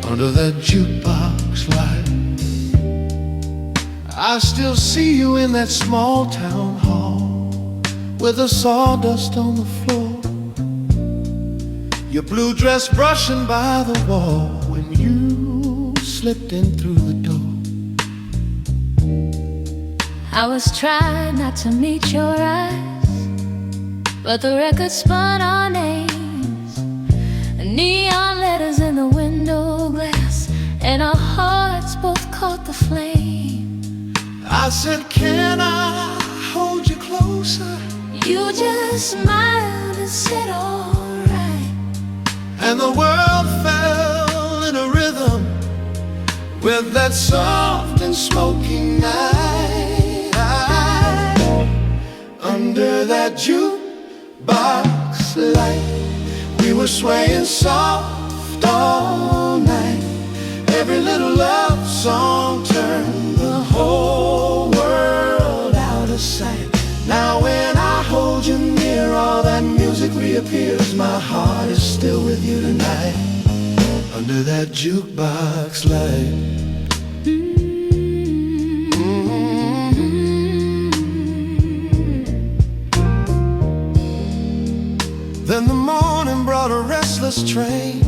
Under that jukebox light, I still see you in that small town hall with the sawdust on the floor, your blue dress brushing by the wall when you slipped in through the door. I was trying not to meet your eyes, but the record spun our names, neon letters in the window glass, and our hearts both caught the flame. I said, can I hold you closer? You just smiled and said, alright. And the world fell in a rhythm with that soft and smoky night. Under that jukebox light, we were swaying soft all night. Every little love song turned the whole world out of sight. Now when I hold you near, all that music reappears. My heart is still with you tonight. Under that jukebox light. Then the morning brought a restless train,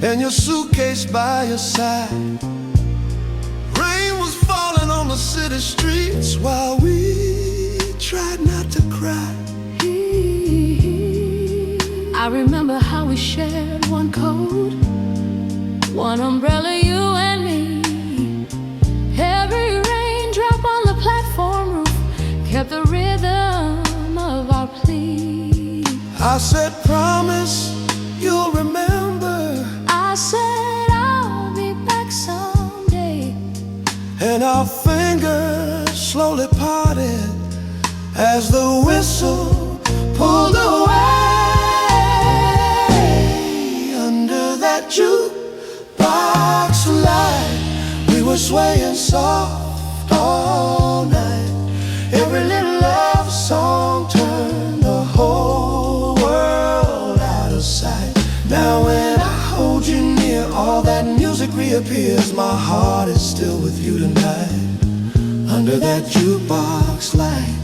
and your suitcase by your side. Rain was falling on the city streets while we tried not to cry. I remember how we shared one coat, one umbrella, you and me. Every raindrop on the platform roof kept the rhythm of our plea. I said, promise you'll remember. I said, I'll be back someday. And our fingers slowly parted as the whistle pulled away. Under that jukebox light, we were swaying soft all night. Every little love song turned the whole world out of sight. Now when I hold you near, all that music reappears. My heart is still with you tonight. Under that jukebox light.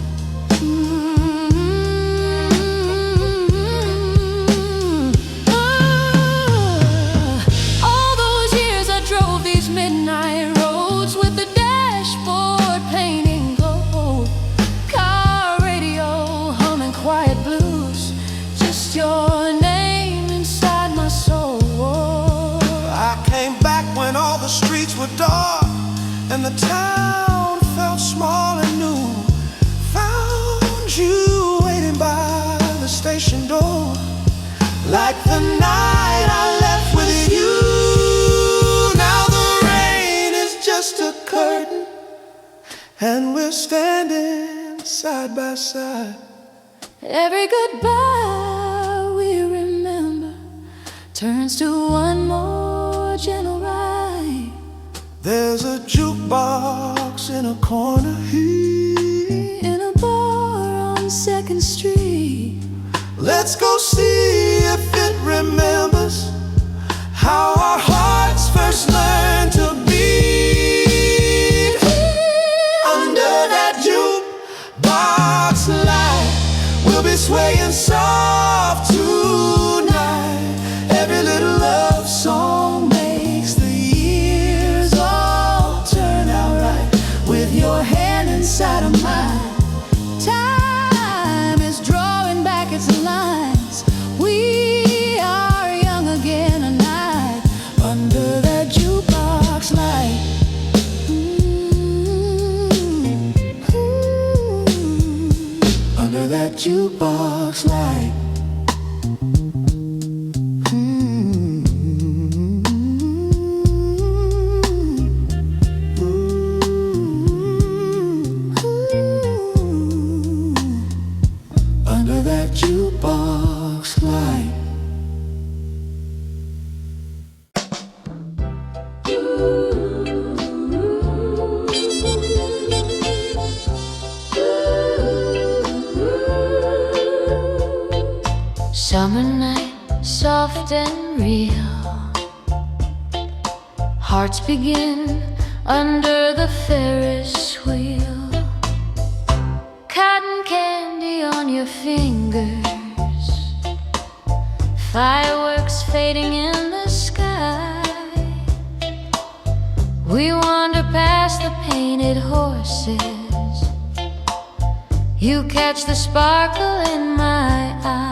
All those years I drove these midnight roads with the dashboard painting gold, car radio humming quiet blues, just your name inside my soul. I came back when all the streets were dark and the town felt small and new. Found you waiting by the station door, like the night I left with you. Now the rain is just a curtain, and we're standing side by side. Every goodbye we remember turns to one more gentle ride. There's a jukebox in a corner here, in a bar on 2nd Street. Let's go see if it remembers how our hearts first learned to beat. Under that jukebox light, we'll be swaying soft tonight. Every little love song makes the years all turn out right. With your hand inside of mine, time is drawing back its lines. We are young again tonight. Under that jukebox light. Under that jukebox light. Under that jukebox light. Ooh. Summer night, soft and real. Hearts begin under the Ferris wheel. Cotton candy on your fingers, fireworks fading in the sky. We wander past the painted horses. You catch the sparkle in my eye.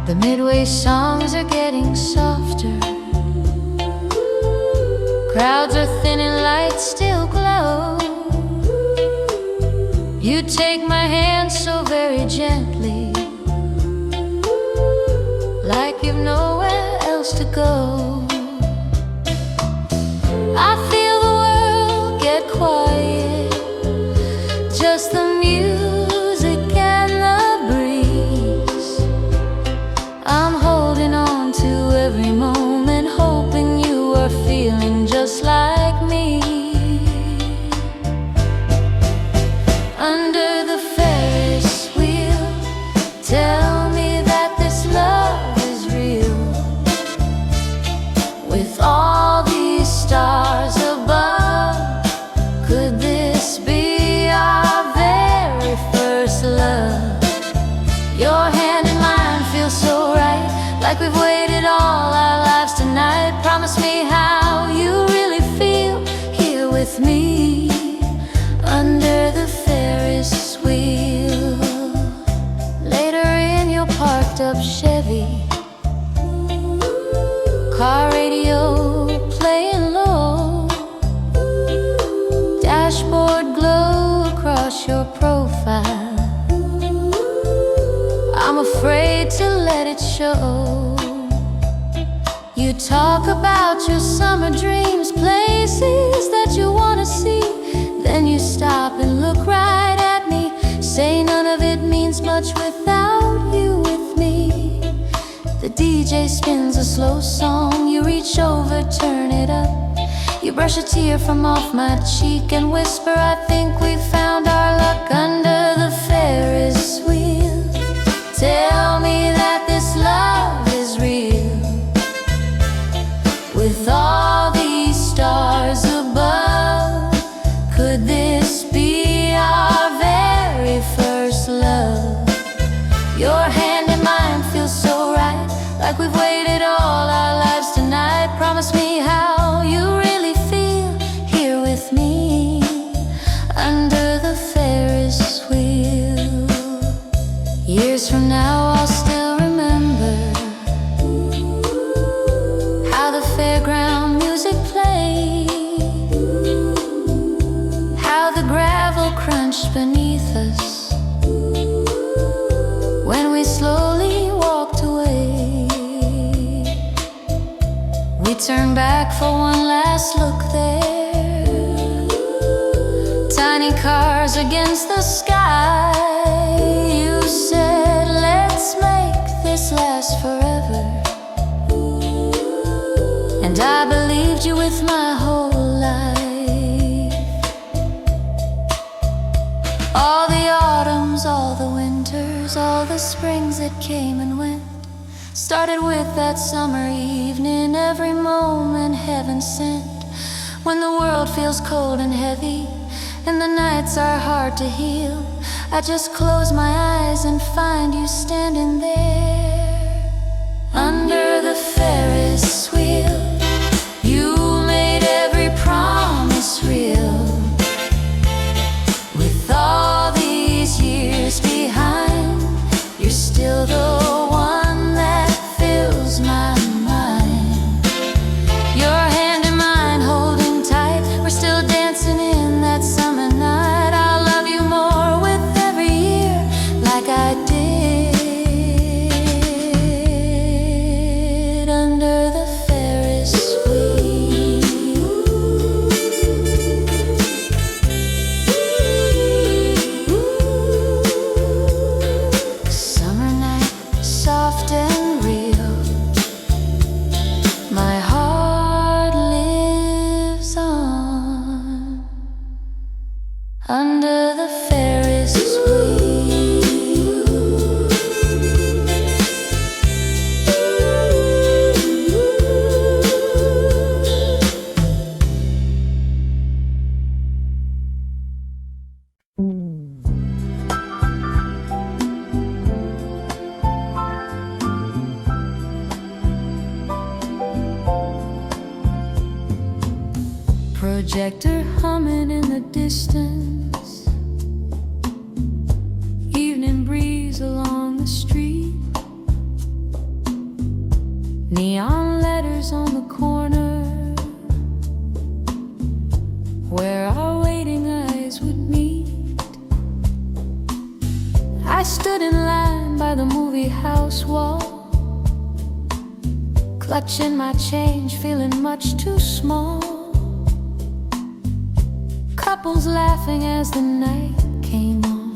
The midway songs are getting softer. Crowds are thin and lights still glow. You take my hand so very gently, like you've nowhere else to go. I feel the world get quiet, just the music and the breeze. I'm holding on to every moment, hoping you are feeling just like me. Under the Ferris wheel, tell me that this love is real. With all these stars above, could this be our very first love? Your hand in mine feels so right, like we've waited all our lives tonight. Promise me how you really feel here with me under the Ferris wheel. Later in your parked up Chevy, car radio playing low, dashboard glow across your profile. I'm afraid to let it show. You talk about your summer dreams, places that you wanna see. Then you stop and look right at me, say none of it means much without you with me. The DJ spins a slow song, you reach over, turn it up. You brush a tear from off my cheek and whisper, I think we found our luck under the Ferris wheel. Tell me that this love is real. With all these stars above, could this be our very first love? Your hand in mine feels so right, like we've waited all our lives tonight. Promise me how you really feel here with me under the Ferris wheel. Years from now I'll still remember how the fairground music played, how the gravel crunched beneath us when we slowly walked away. We turned back for one last look there, tiny cars against the sky. You said, let's make this last forever, and I believed you with my whole life. All the autumns, all the winters, all the springs that came and went, started with that summer evening. Every moment heaven sent, when the world feels cold and heavy and the nights are hard to heal. I just close my eyes and find you standing there under the Ferris wheel. You made every promise real. With all these years behind, you're still the one that fills my mind. Your hand in mine holding tight, we're still dancing in that summer night. I'll love you more with every year, like I did under the Ferris. projector humming in the distance, evening breeze along the street, neon letters on the corner where our waiting eyes would meet. I stood in line by the movie house wall, clutching my change, feeling much too small. Couples laughing as the night came on.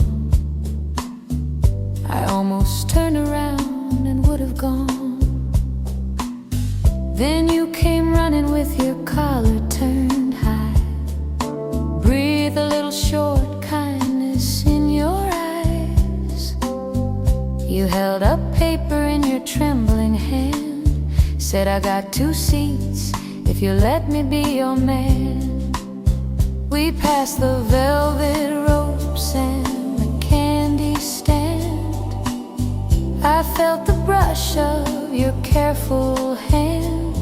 I almost turned around and would have gone. Then you came running with your collar turned high. Breathe a little short kindness in your eyes. You held up paper in your trembling hand, said, I got 2 seats if you let me be your man. We passed the velvet ropes and the candy stand. I felt the brush of your careful hand.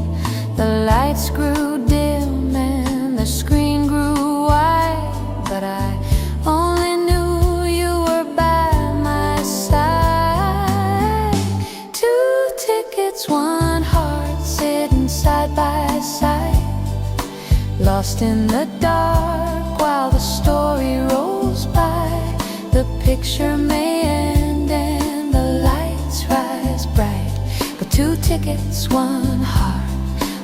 The lights grew dim and the screen grew wide, but I only knew you were by my side. 2 tickets, 1 heart, sitting side by side, lost in the dark while the story rolls by. The picture may end and the lights rise bright, but 2 tickets, 1 heart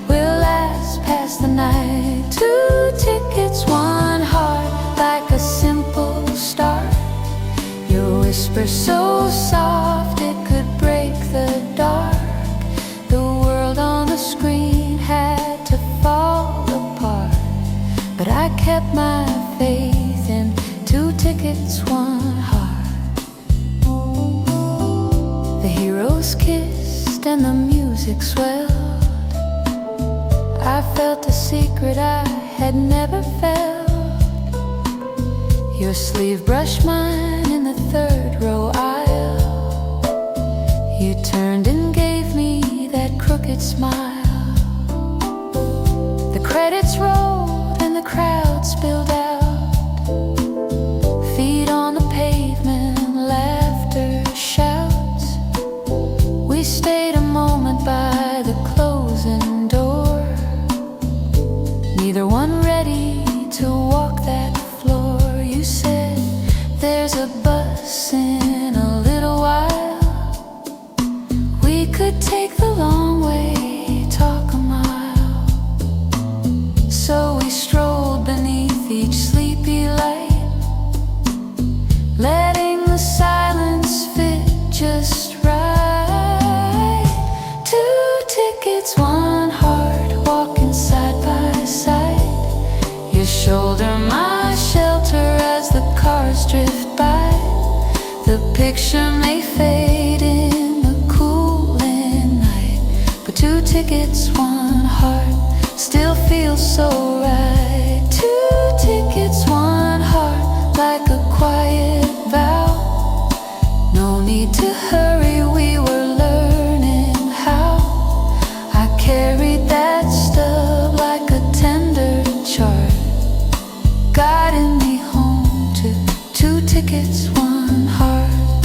will last past the night. 2 tickets, 1 heart, like a simple start. Your whisper so soft it could break the dark. The world on the screen had to fall apart, but I kept my faith in 2 tickets, 1 heart. The heroes kissed and the music swelled. I felt a secret I had never felt. Your sleeve brushed mine in the 3rd row aisle. You turned and gave me that crooked smile. The credits rolled and the crowd spilled out. Feet on the pavement, laughter, shouts. We stayed a moment by the closing door, neither one ready to walk that floor. You said, there's a bus in a little while. We could take the long way, talk a mile. So we strolled beneath each sleepy light, letting the silence fit just right. 2 tickets, 1 heart, walking side by side. Your shoulder, my shelter as the cars drift by. The picture may fade in the cooling night, but 2 tickets, 1 heart still feels so right. 2 tickets, 1 heart, like a quiet vow. No need to hurry, we were learning how. I carried that stub like a tender chart, guiding me home to 2 tickets, 1 heart.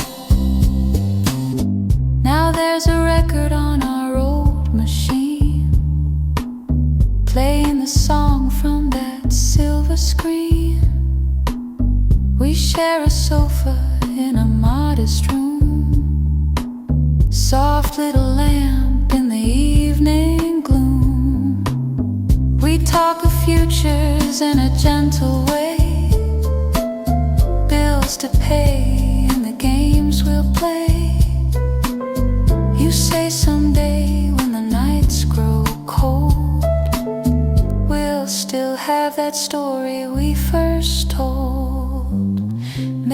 Now there's a record on our old machine, playing the song from that silver screen. We share a sofa in a modest room, soft little lamp in the evening gloom. We talk of futures in a gentle way, bills to pay and the games we'll play. You say someday when the nights grow cold, we'll still have that story we first told.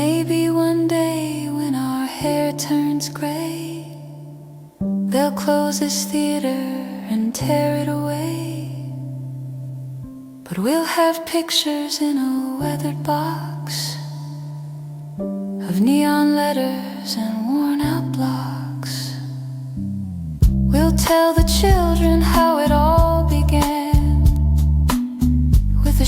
Maybe one day when our hair turns gray, they'll close this theater and tear it away. But we'll have pictures in a weathered box of neon letters and worn out blocks. We'll tell the children how it all began, with a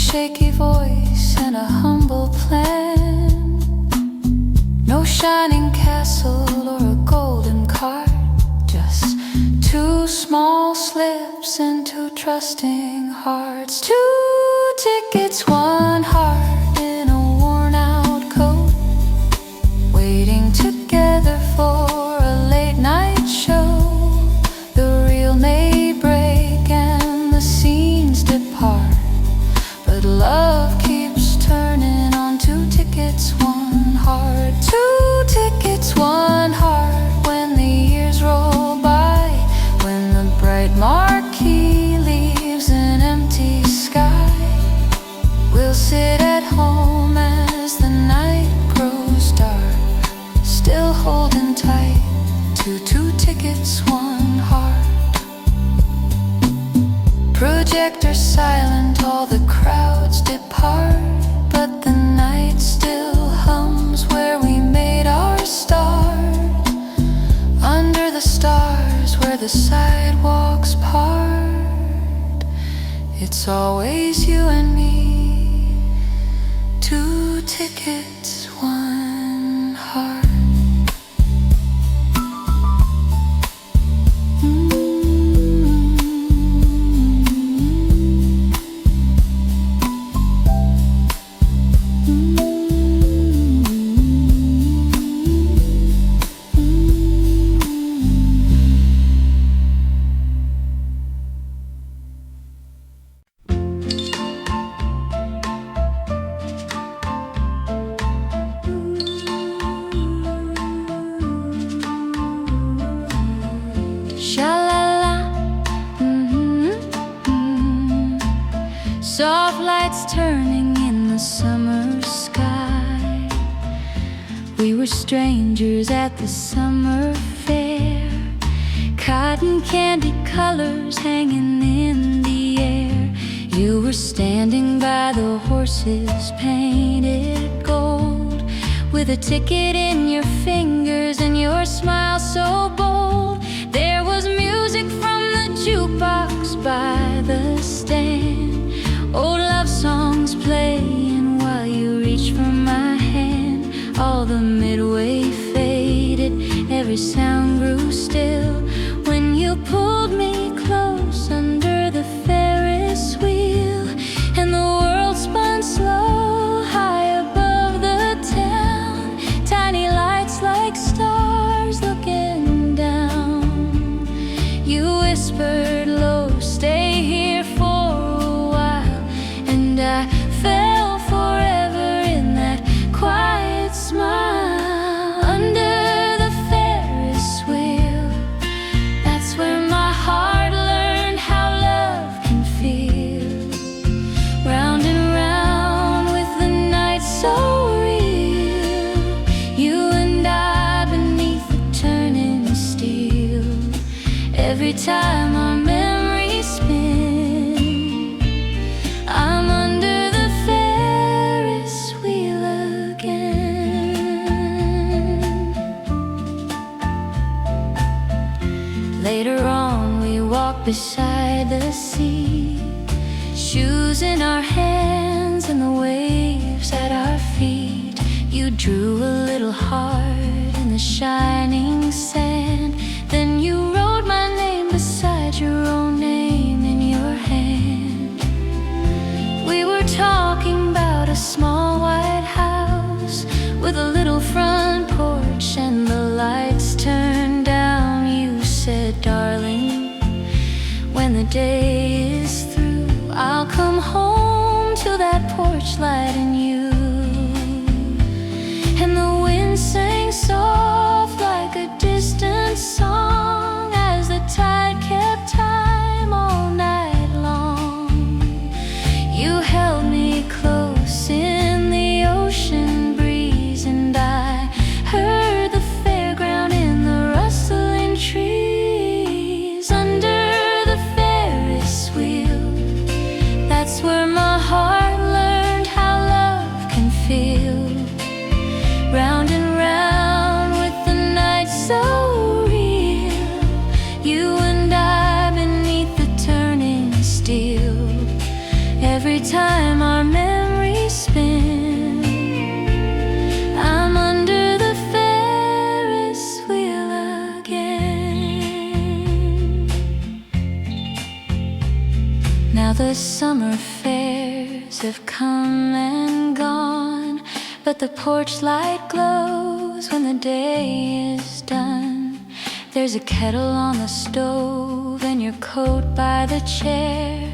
slips into trusting hearts. 2 tickets, 1 heart in a worn-out coat, waiting together for a late-night show. The reel may break and the scenes depart, but love keeps turning on. 2 tickets, 1 heart. 2 tickets, 1 heart. When the years roll by, when the bright marquee leaves an empty sky, we'll sit at home as the night grows dark, still holding tight to 2 tickets, 1 heart. Projector silent, all the crowds depart, but the night still hums where we made our start. Under the stars where the sidewalks part, it's always you and me. 2 tickets, 1 heart. Soft lights turning in the summer sky. We were strangers at the summer fair. Cotton candy colors hanging in the air. You were standing by the horses painted gold, with a ticket in your fingers and your smile so bold. There was music from the jukebox by the stand, old love songs playing while you reached for my hand. All the midway faded, every sound grew still when you pulled me close under the Ferris wheel, and the world spun slow high above the town. Tiny lights like stars looking down. You whispered low, stay here for a while, and I fell forever in that quiet smile. Under the Ferris wheel, that's where my heart learned how love can feel. Round and round with the night so real, you and I beneath the turning steel. Every time our memories spin, I'm under the Ferris wheel again. Later on we walked beside the sea, shoes in our hands and the waves at our feet. You drew a little heart in the shining sand, then you wrote my name beside your own name in your hand. We were talking about a small white house with a little front porch and the lights turned down. You said, darling, when the day is through, I'll come home to that porch light and you. And the wind sang soft like a distant song as the tide kept time all night long. You held me close in the ocean breeze, and I heard the fairground in the rustling trees. Under the Ferris wheel, that's where my heart learned how love can feel. Round and round with the night so real, you and I beneath the turning steel. Every time our memories spin, I'm under the Ferris wheel again. Now the summer fairs have come and gone, but the porch light glows when the day is done. There's a kettle on the stove and your coat by the chair,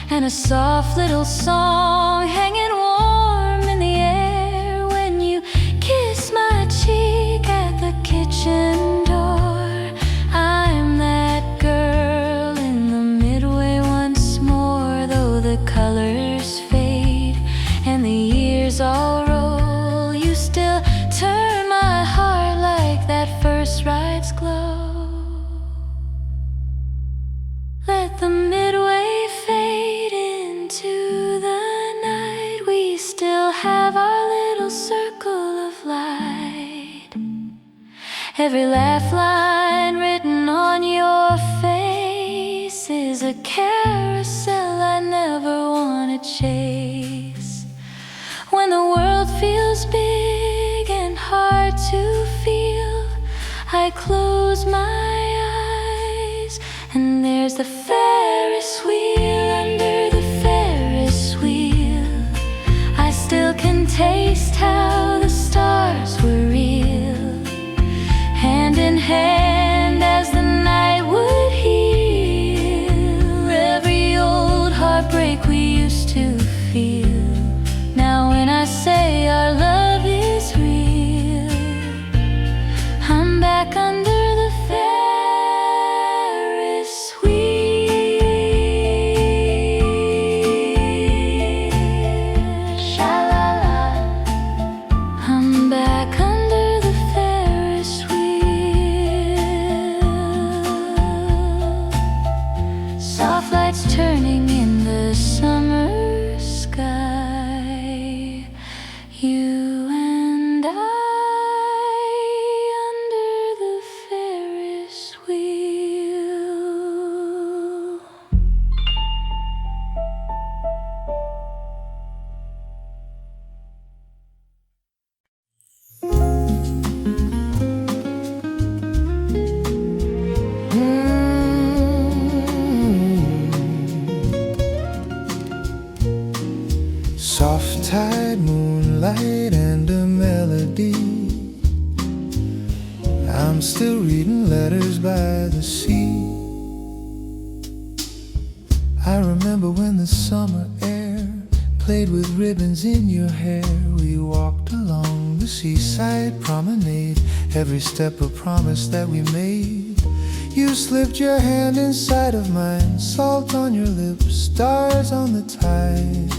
and a soft little song hanging warm in the air. When you kiss my cheek at the kitchen door, I'm that girl in the midway once more. Though the colors fade and the years all roll, you still turn my heart like that first ride's glow. Let the midway fade into the night. We still have our little circle of light. Every laugh line written on your face is a carousel I never want to chase. When the world feels big and hard to feel, I close my eyes and there's the Ferris wheel. Under the Ferris wheel, I still can taste how the stars were real. Hand in hand as the night would heal every old heartbreak we used to feel. Now when I say our love is real, I'm back under the Ferris wheel. Sha-la-la, I'm back under the Ferris wheel. Soft lights turning in the summer sky, you and I under the Ferris wheel. Soft tide, moonlight, and a melody. I'm still reading letters by the sea. I remember when the summer air played with ribbons in your hair. We walked along the seaside promenade, every step a promise that we made. You slipped your hand inside of mine, salt on your lips, stars on the tide.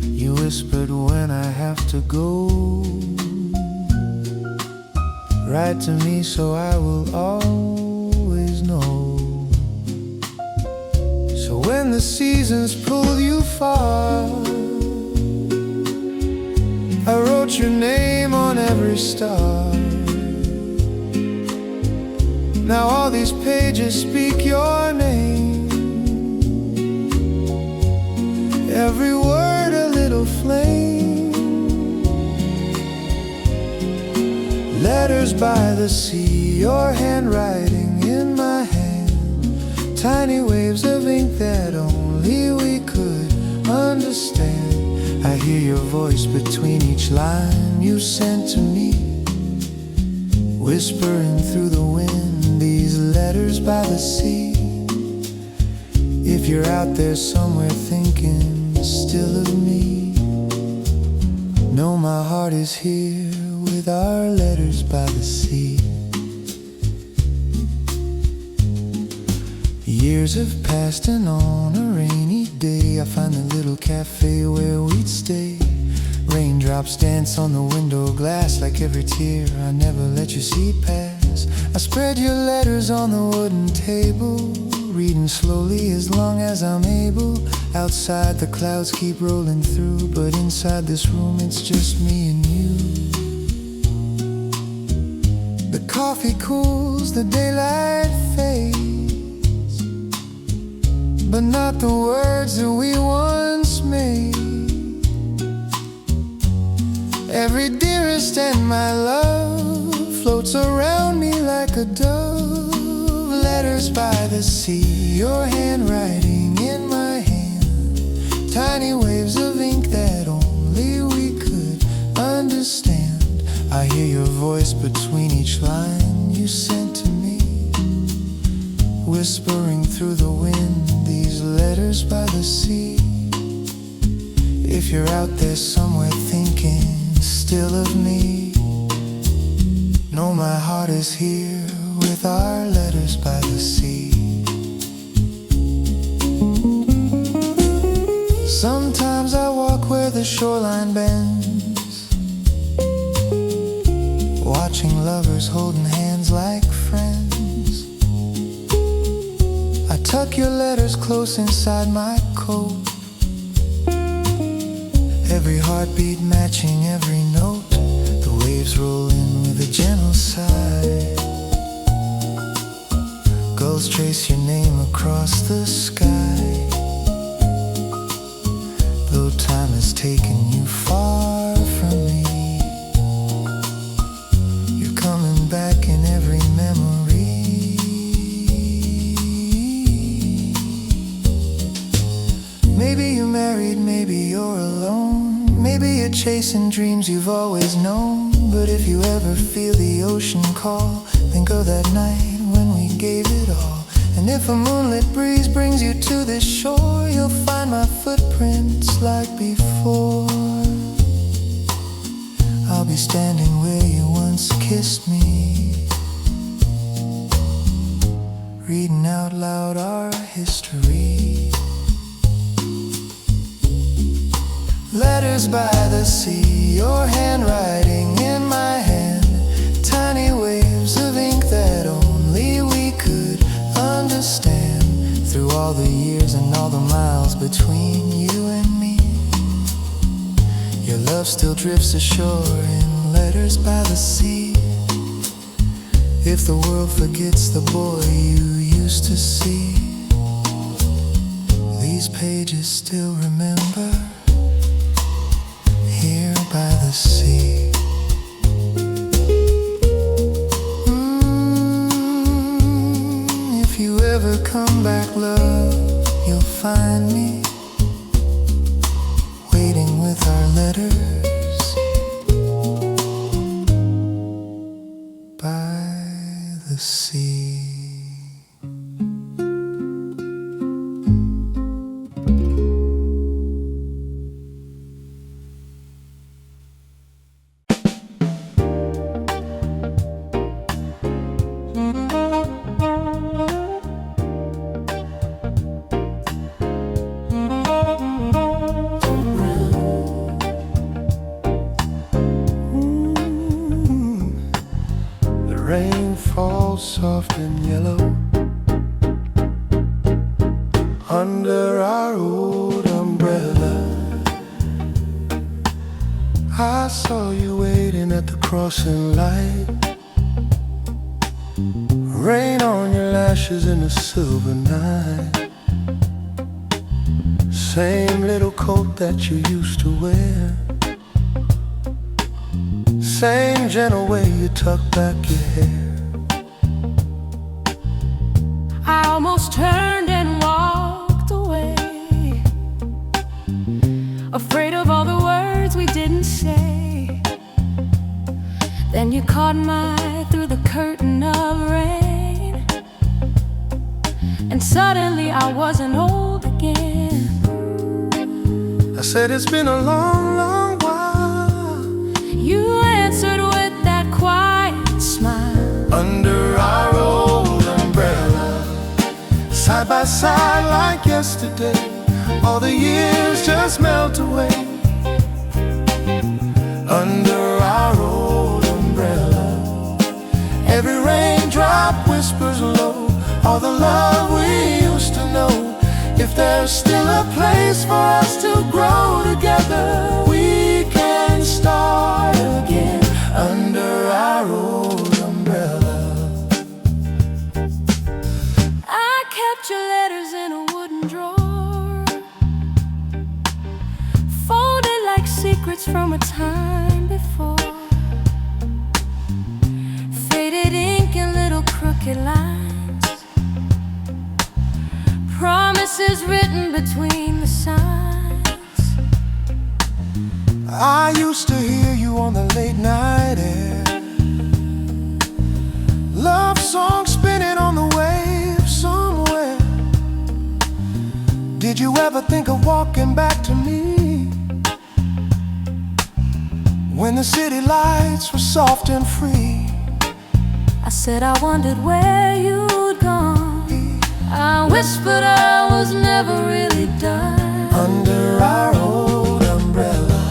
You whispered, when I have to go, write to me so I will always know. So when the seasons pull you far, I wrote your name on every star. Now all these pages speak your name, every word a little flame. Letters by the sea, your handwriting in my hand, tiny waves of ink that only we could understand. I hear your voice between each line you sent to me, whispering through the wind, these letters by the sea. If you're out there somewhere thinking still of me, know my heart is here with our letters by the sea. Years have passed and on a rainy day I find the little cafe where we'd stay. Raindrops dance on the window glass like every tear I never let you see pass. I spread your letters on the wooden table, reading slowly as long as I'm able. Outside the clouds keep rolling through, but inside this room it's just me and you. The coffee cools, the daylight fades, but not the words that we once made. Every dearest and my love floats around me like a dove. Letters Letters by the sea, your handwriting in my hand, tiny waves of ink that only we could understand. I hear your voice between each line you sent to me, whispering through the wind, these letters by the sea. If you're out there somewhere thinking still of me, know my heart is here with our letters by the sea. Sometimes I walk where the shoreline bends, watching lovers holding hands like friends. I tuck your letters close inside my coat, every heartbeat matching every note. The waves roll in with a gentle sigh, gulls trace your name across the sky. Though time has taken you far from me, you're coming back in every memory. Maybe you're married, maybe you're alone, maybe you're chasing dreams you've always known. But if you ever feel the ocean call, think of that night when we gave it all. And if a moonlit breeze brings you to this shore, you'll find my footprints like before. I'll be standing where you once kissed me, reading out loud our history. Letters by the sea, your handwriting in my hand, tiny waves of ink that only we could understand. Through all the years and all the miles between you and me, your love still drifts ashore in letters by the sea. If the world forgets the boy you used to see, these pages still remember, here by the sea. If you ever come back, love, you'll find me waiting with our letters by the sea. Rain falls soft and yellow under our old umbrella. I saw you waiting at the crossing light, rain on your lashes in the silver night. Same little coat that you used to wear, same gentle way you tuck back your hair. I almost turned and walked away, afraid of all the words we didn't say. Then you caught my eye through the curtain of rain, and suddenly I wasn't old again. I said it's been a long, long while. You answered with that quiet smile. Under our old umbrella, side by side like yesterday, all the years just melt away. Under our old umbrella, every raindrop whispers low all the love we used to know. If there's still a place for us to grow together, we can start again under our old umbrella. I kept your letters in a wooden drawer, folded like secrets from a time before. Faded ink and little crooked lines, voices written between the signs. I used to hear you on the late night air, love song spinning on the wave somewhere. Did you ever think of walking back to me when the city lights were soft and free? I said I wondered where you'd gone. I whispered I was never really done. Under our old umbrella,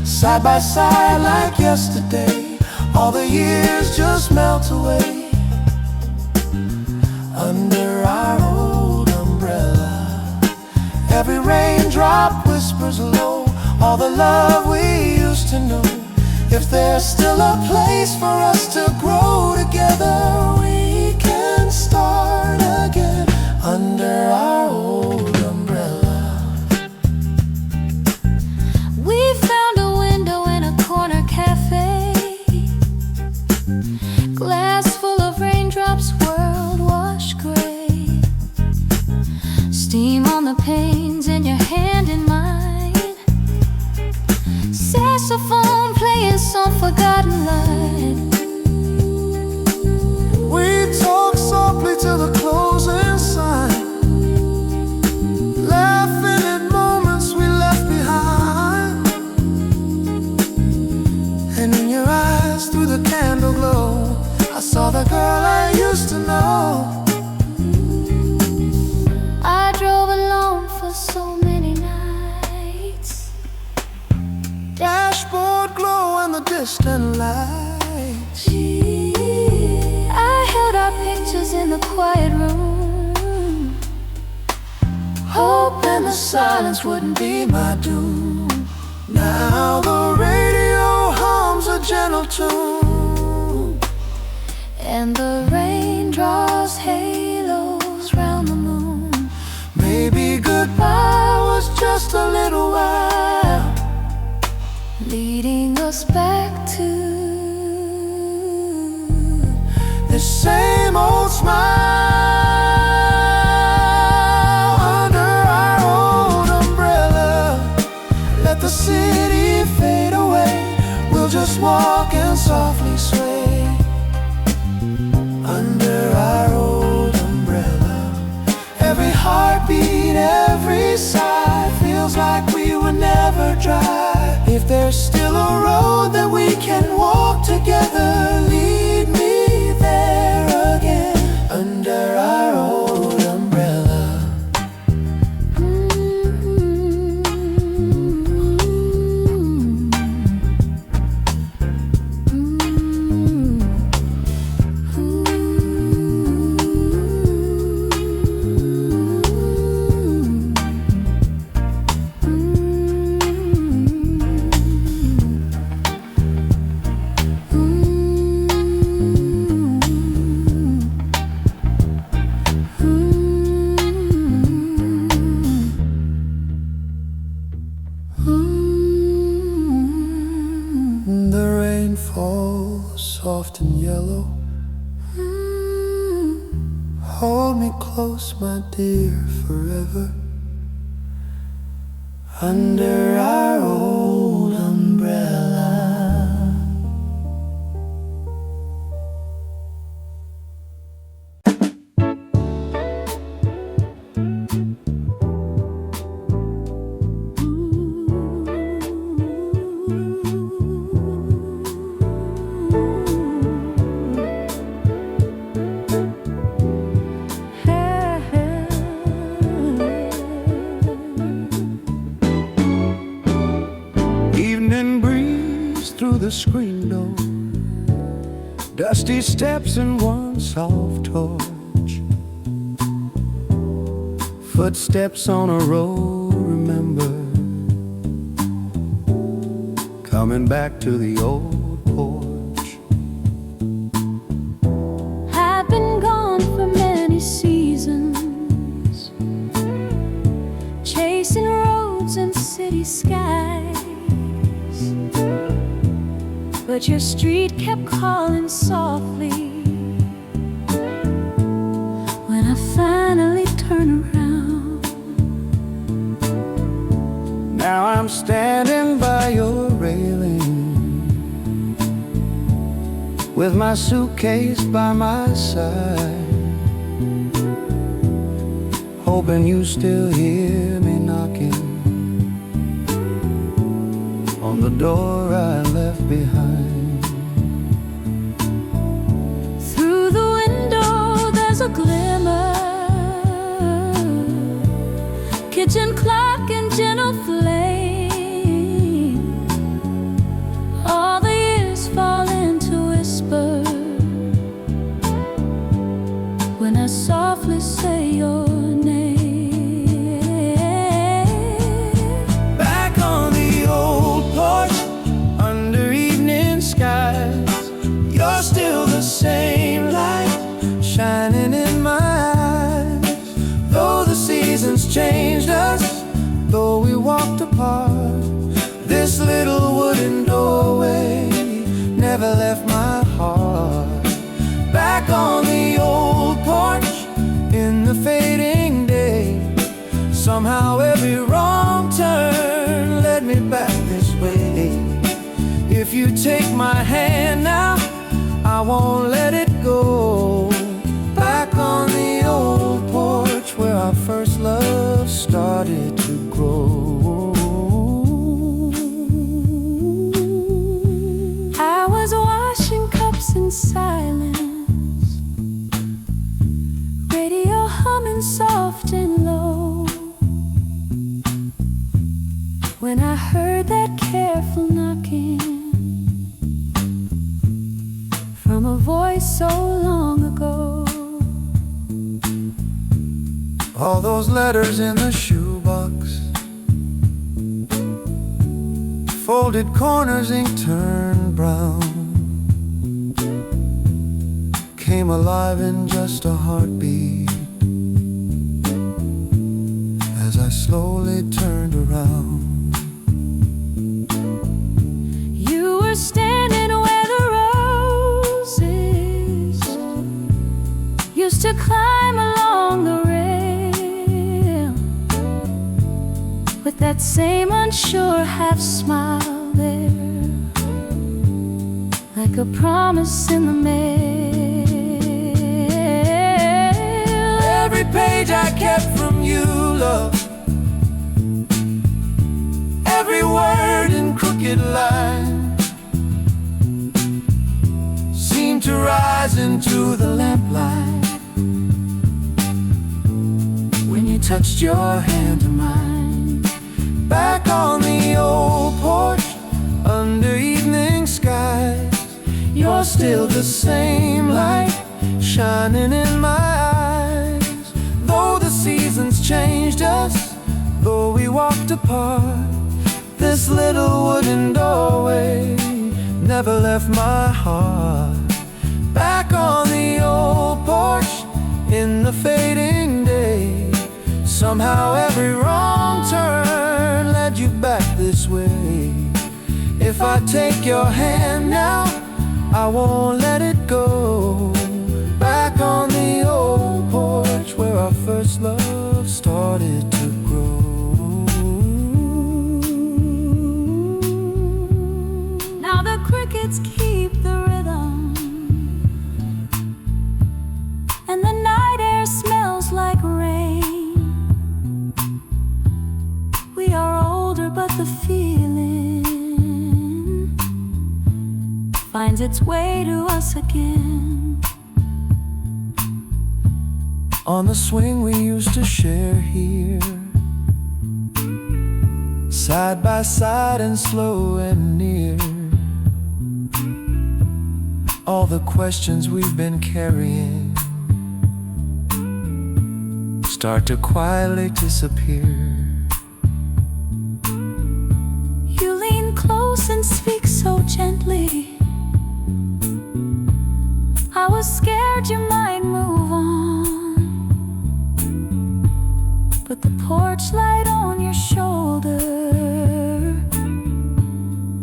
side by side like yesterday, all the years just melt away. Under our old umbrella, every raindrop whispers low all the love we used to know. If there's still a place for us to grow together, we can start again. Under our old umbrella, we found a window in a corner cafe, glass full of raindrops, world washed gray. Steam on the panes and your hand in mine, saxophone playing some forgotten line. we talk softly till the closing sign, laughing at moments we left behind. And in your eyes, through the candle glow, I saw the girl I used to know. I drove alone for so many nights, Dashboard glow and the distant lights. I held our pictures in the quiet room, Hoping the silence wouldn't be my doom. Now the radio hums a gentle tune, and the rain draws halos round the moon. maybe goodbye was just a little while, Leading us back to the same old smile. Under our old umbrella, let the city fade away. We'll just walk and softly sway. Under our old umbrella, every heartbeat, every sigh feels like we were never dry. If there's still a road that we can walk together, lead me there again. Under our old umbrella. The rain falls soft and yellow. Hold me close, my dear, forever. Under our old umbrella. Evening breeze through the screen door, dusty steps and one soft torch, footsteps on a road, remember, coming back to the old porch. I've been gone for many seasons, chasing roads and city skies, but your street kept calling softly when I finally turned around. I'm standing by your railing, with my suitcase by my side, hoping you still hear me knocking on the door I left behind. Through the window there's a glimmer, kitchen clock and gentle flame. All the years fall into whisper when I softly say your name. Back on the old porch under evening skies, you're still the same light shining in my eyes. Though the seasons changed us, though we walked apart, this little wooden doorway never left my heart. Back on the old porch in the fading day, somehow every wrong turn led me back this way. If you take my hand now, I won't let it go. Back on the old porch where our first love started to grow. I was washing cups in silence, radio humming soft and low, when I heard that careful knocking from a voice so long ago. All those letters in the shoebox, folded corners, ink turned brown, came alive in just a heartbeat as I slowly turned around. You were standing where the roses used to climb along the rail, with that same unsure half smile there, like a promise in the mail. Every page I kept from you, love, every word in crooked line, seemed to rise into the lamplight when you touched your hand to mine. Back on the old porch under evening skies, you're still the same light shining in my eyes. Though the seasons changed us, though we walked apart, this little wooden doorway never left my heart. Back on the old porch in the fading day, somehow every wrong turn led you back this way. If I take your hand now, I won't let it go. Back on the old porch where our first love started to grow. Now the crickets keep the rhythm, and the night air smells like rain. We are older, but the feeling finds its way to us again. On the swing we used to share here, side by side and slow and near, all the questions we've been carrying start to quietly disappear. You lean close and speak so gently, I was scared you might move on, but the porch light on your shoulder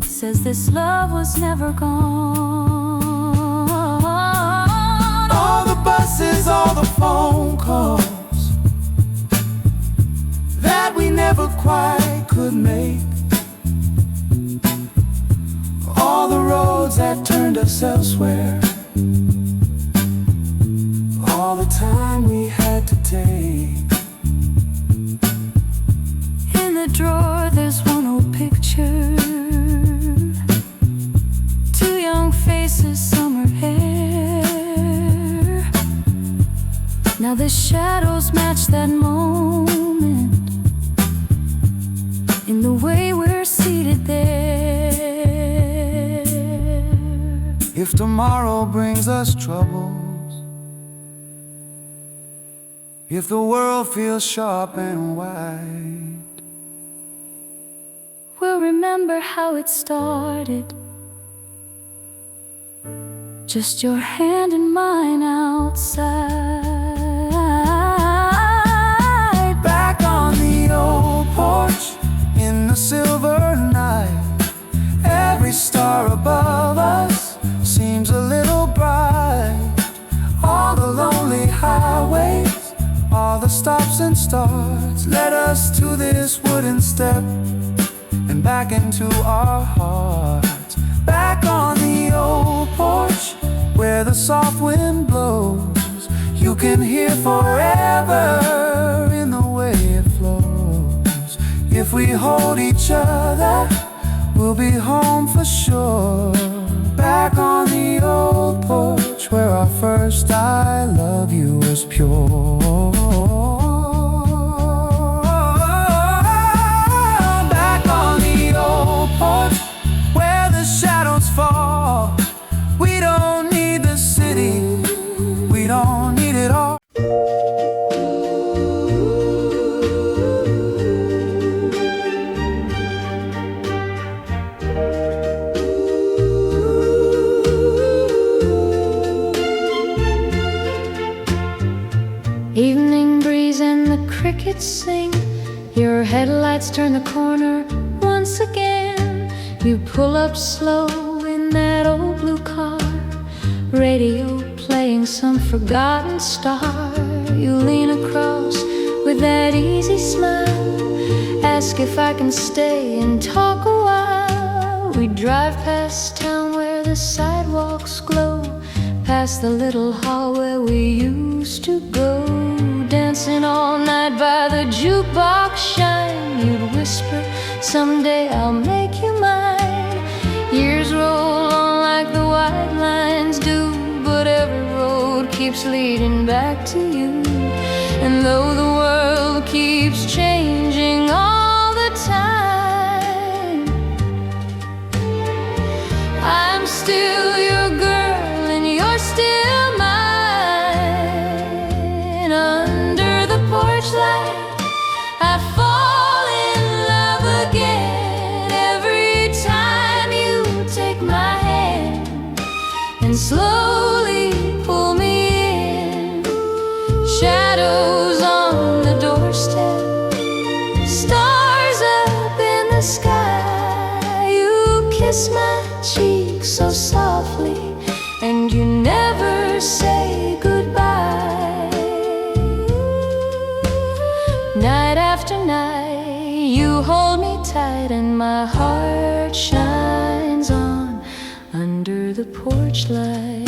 says this love was never gone. All the buses, all the phone calls that we never quite could make, the roads that turned us elsewhere, all the time we had to take. In the drawer there's one old picture, two young faces, summer hair. Now the shadows match that moment in the way we're seated there. If tomorrow brings us troubles, if the world feels sharp and wide, we'll remember how it started. Just your hand in mine outside. Back on the old porch in the silver night, every star above us seems a little bright. All the lonely highways, all the stops and starts led us to this wooden step and back into our hearts. Back on the old porch where the soft wind blows, you can hear forever in the way it flows. If we hold each other, we'll be home for sure. Back on the old porch where our first I love you was pure. Back on the old porch where the shadows fall. We don't need the city, we don't need it all. Evening breeze and the crickets sing. Your headlights turn the corner once again. You pull up slow in that old blue car, radio playing some forgotten star. You lean across with that easy smile, ask if I can stay and talk a while. We drive past town where the sidewalks glow, past the little hall where we used to go, dancing all night by the jukebox shine. You'd whisper, someday I'll make you mine. Years roll on like the white lines do, but every road keeps leading back to you. And though the world keeps changing all the time, I'm still your girl and you're still mine. Under the porch light, I fall in love again every time you take my hand and slowly pull me in. Shadows on the doorstep, stars up in the sky. You kiss my cheek so softly, and you never say goodbye. Night after night, you hold me tight, and my heart shines on under the porch light.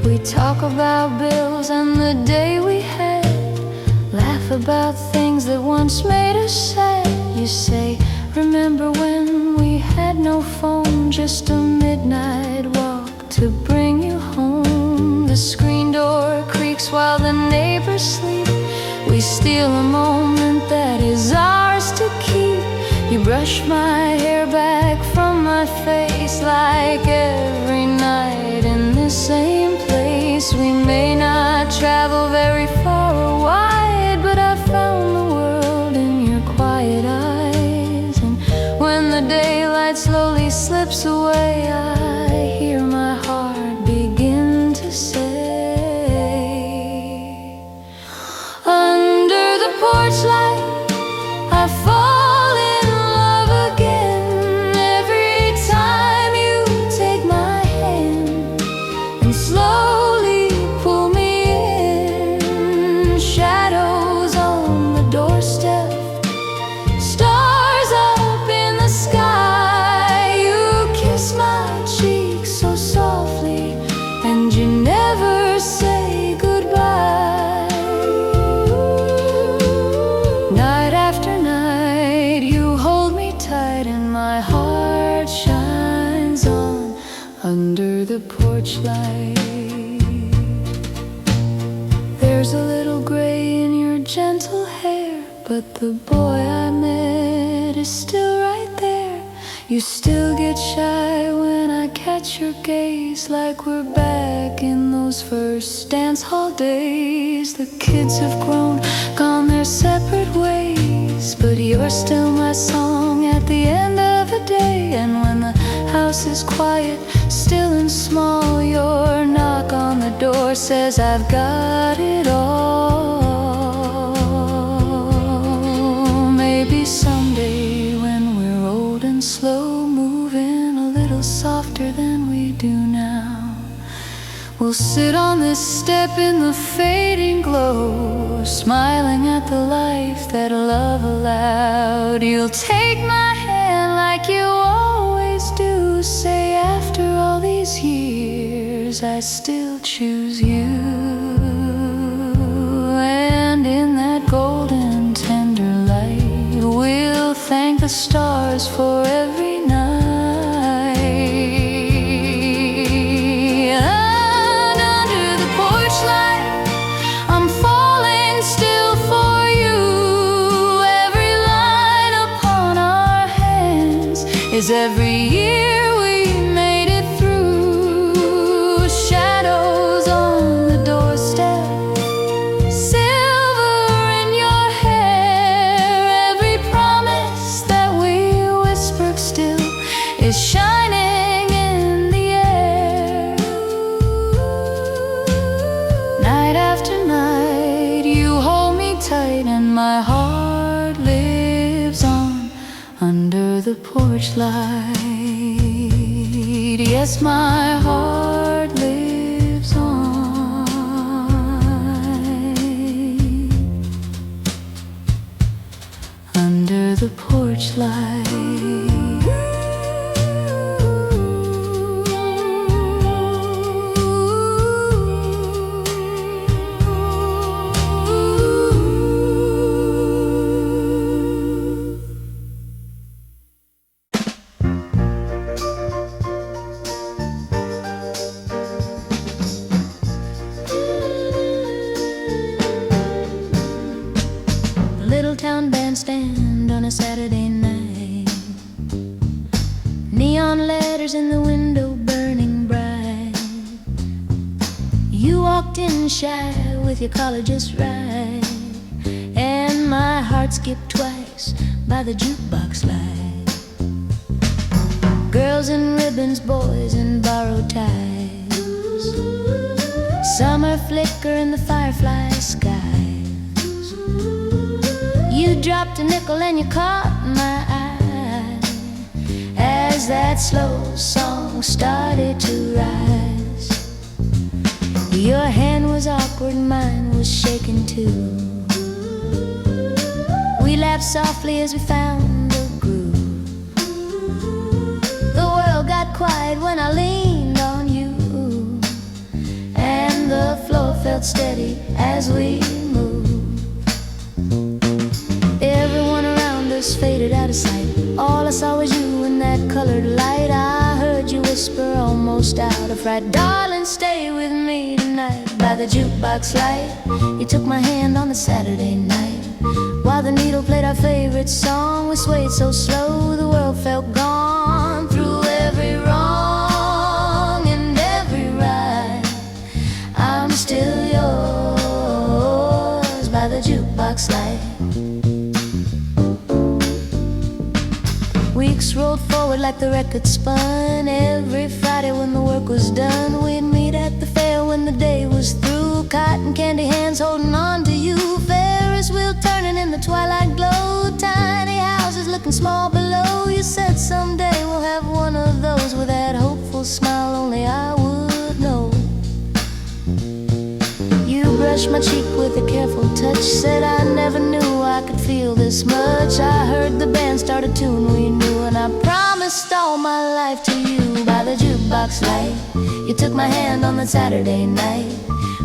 We talk about bills and the day we had, laugh about things that once made us sad. You say, remember when we had no phone, just a midnight walk to bring you home. The screen door creaks while the neighbors sleep. We steal a moment that is ours to keep. You brush my hair back from my face like every night in the same place. We may not travel very far or wide, but I found the world in your quiet eyes. And when the daylight slowly slips away, I hear my heart begin to say, under the porch light, I fall in love again every time you take my hand my heart shines on under the porch light. There's a little gray in your gentle hair, but the boy I met is still right there. You still get shy when I catch your gaze, like we're back in those first dance hall days. The kids have grown, gone their separate ways, but you're still my song at the end of the day. And when the house is quiet, still and small, your knock on the door says I've got it all. Maybe someday when we're old and slow, moving a little softer than we do now, we'll sit on this step in the fading glow, smiling at the life that love allowed. You'll take my hand like you always do, say after all these years I still choose you. And in that golden tender light, we'll thank the stars for every night. And under the porch light, I'm falling still for you. Every line upon our hands is every year we made it through. Shadows on the doorstep, silver in your hair. Every promise that we whispered still is shining in the air. Night after night, you hold me tight, and my heart lives on under the porch light. Yes, my heart lives on under the porch light. Little town bandstand on a Saturday night, neon letters in the window burning bright. You walked in shy with your collar just right, and my heart skipped twice by the jukebox light. Girls in ribbons, boys in borrowed ties, summer flicker in the firefly sky. You dropped a nickel and you caught my eye as that slow song started to rise. Your hand was awkward, mine was shaking too. We laughed softly as we found the groove. The world got quiet when I leaned on you, and the floor felt steady as we moved. Everyone around us faded out of sight. All I saw was you in that colored light. I heard you whisper almost out of fright, darling, stay with me tonight. By the jukebox light, you took my hand on the Saturday night. While the needle played our favorite song, we swayed so slow the world felt gone. Through every wrong and every right, I'm still yours by the jukebox light. Weeks rolled forward like the record spun. Every Friday when the work was done, we'd meet at the fair when the day was through. Cotton candy hands holding on to you, Ferris wheel turning in the twilight glow. Tiny houses looking small below. You said someday we'll have one of those. With that hopeful smile only I would know. You brushed my cheek with a careful touch, said I never knew I could feel this much. I heard the band start a tune we knew, and I promised all my life to you by the jukebox light. You took my hand on that Saturday night.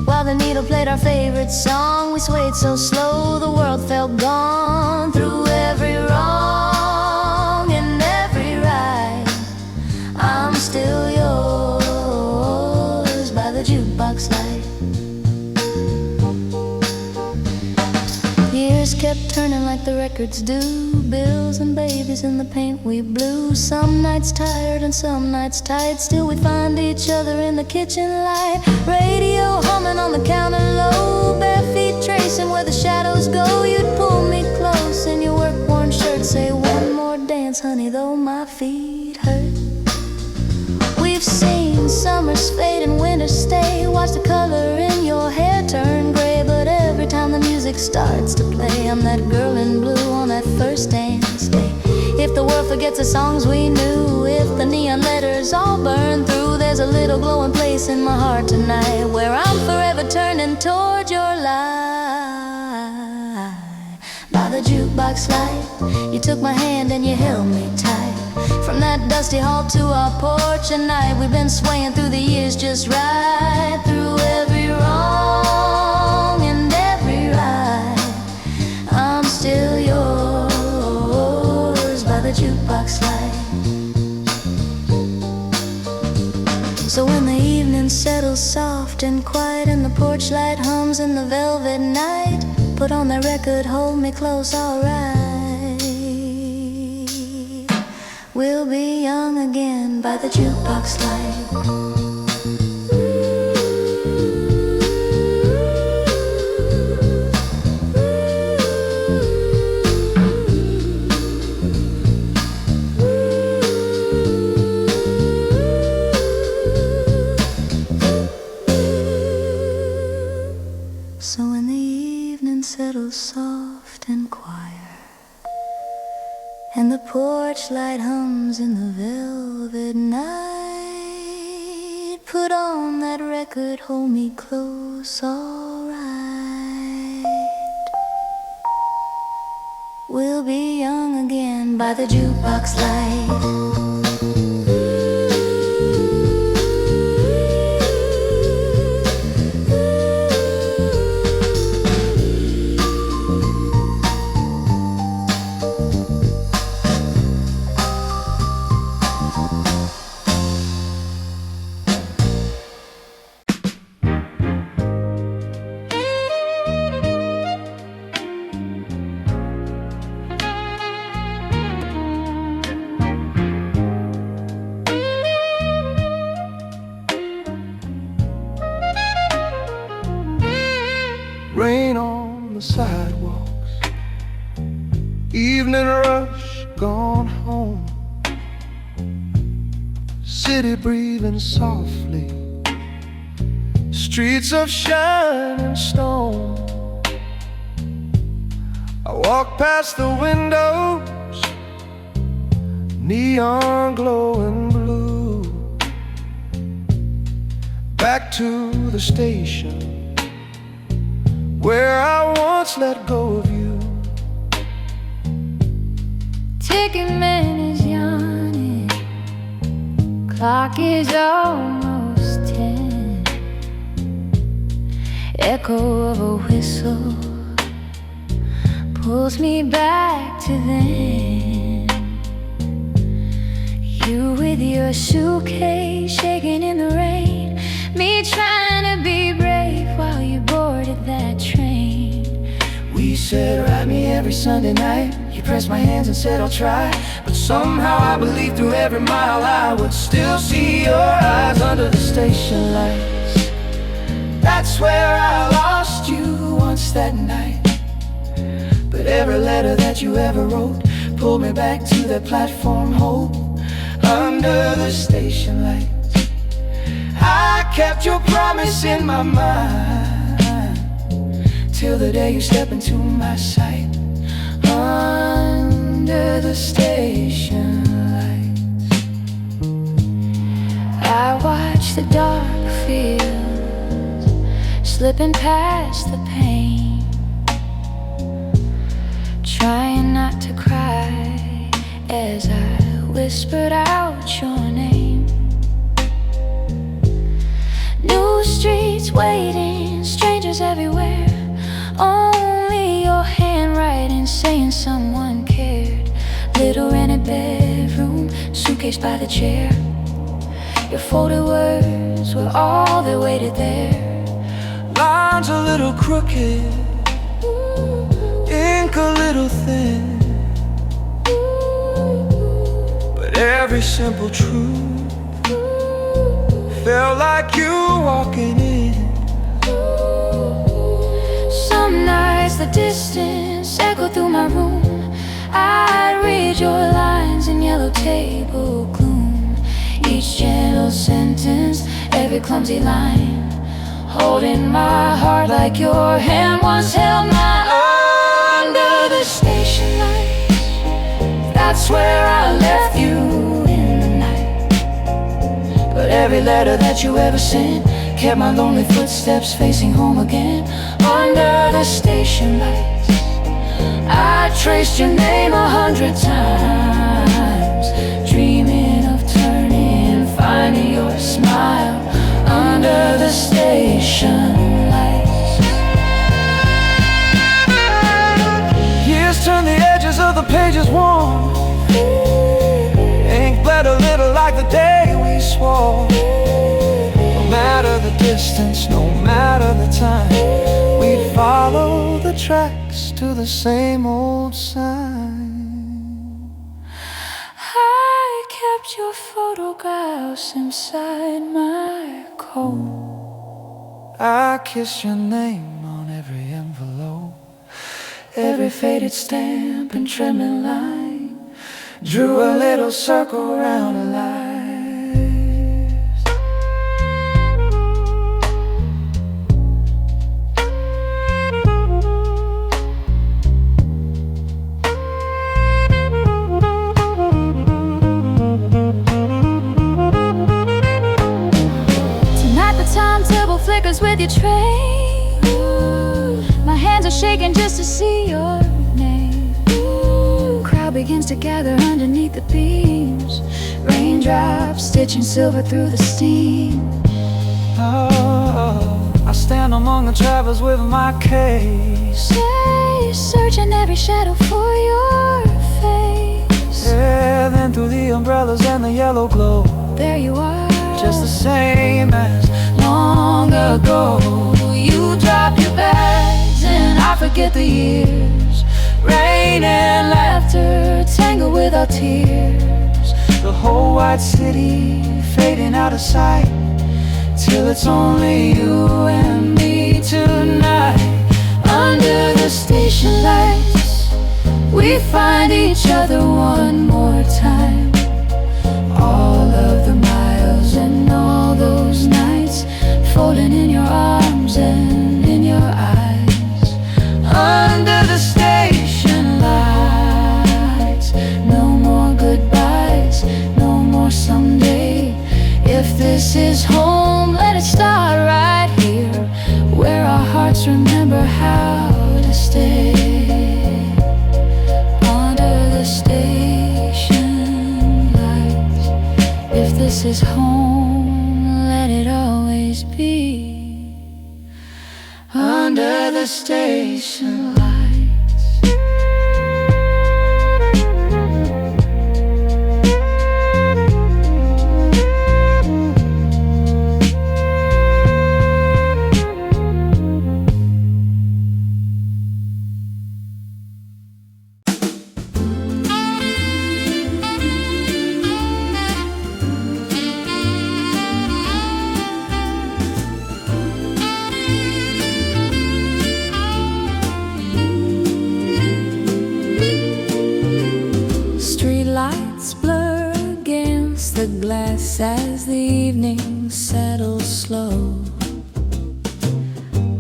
While the needle played our favorite song, we swayed so slow the world felt gone. Through every wrong and every turning like the records do. Bills and babies in the paint we blew. Some nights tired and some nights tight. Still we find each other in the kitchen light. Radio humming on the counter low. Bare feet tracing where the shadows go. You'd pull me close in your work-worn shirt. Say one more dance, honey, though my feet hurt. We've seen summers fade and winters stay. Watch the color in your hair turn gray. But every time the music starts to play, I'm that girl in blue on that first dance day. If the world forgets the songs we knew, if the neon letters all burn through, there's a little glowing place in my heart tonight where I'm forever turning toward your light. By the jukebox light, you took my hand and you held me tight. From that dusty hall to our porch at night, we've been swaying through the years just right. Through every wrong and every right, I'm still yours by the jukebox light. So when the evening settles soft and quiet and the porch light hums in the velvet night, put on that record, hold me close, alright. We'll be young again by the jukebox light. So when the evening settles soft and quiet and the porch light hums in the velvet night, put on that record, hold me close, alright. We'll be young again by the jukebox light. Rain on the sidewalks, evening rush, gone home. City breathing softly, streets of shining stone. I walk past the windows, neon glowing blue. Back to the station where I once let go of you. Ticket man is yawning, clock is almost 10. Echo of a whistle pulls me back to then. You with your suitcase shaking in the rain, me trying to be brave while you boarded that train. We said ride me every Sunday night. You pressed my hands and said I'll try, but somehow I believed through every mile I would still see your eyes under the station lights. That's where I lost you once that night. But every letter that you ever wrote pulled me back to that platform hope under the station lights. I kept your promise in my mind till the day you step into my sight under the station lights. I watch the dark fields slipping past the pain, trying not to cry as I whispered out your name. New streets waiting, strangers everywhere, only your handwriting saying someone cared. Little rented bedroom, suitcase by the chair, your folded words were all that waited there. Lines a little crooked, ink a little thin, but every simple truth felt like you walking in. Some nights the distance echoed through my room. I'd read your lines in yellow table gloom. Each gentle sentence, every clumsy line, holding my heart like your hand once held mine. Under the station lights, that's where I left you in the night. But every letter that you ever sent kept my lonely footsteps facing home again. Under the station lights, I traced your name 100 times, dreaming of turning, finding your smile. Under the station lights, Years turn the edges of the pages warm. Ink bled a little like the day we swore. No matter the distance, no matter the time, we'd follow the tracks to the same old sign. I kept your photographs inside my coat. I kissed your name on every envelope, every faded stamp and trembling line, drew a little circle round our lives. Flickers with your train. My hands are shaking just to see your name. Crowd begins to gather underneath the beams, raindrops stitching silver through the steam. Oh, I stand among the travelers with my case, searching every shadow for your face. Yeah, then through the umbrellas and the yellow glow, there you are, just the same as long ago. You dropped your bags and I forget the years. Rain and laughter tangle with our tears. The whole white city fading out of sight, till it's only you and me tonight. Under the station lights, we find each other one more time. All of the miles and all those nights, folding in your arms and in your eyes. Under the station lights, no more goodbyes, no more someday. If this is home, let it start right here, where our hearts remember how to stay. Under the station lights, if this is home, let it always be. Under the station lights. The glass as the evening settles slow.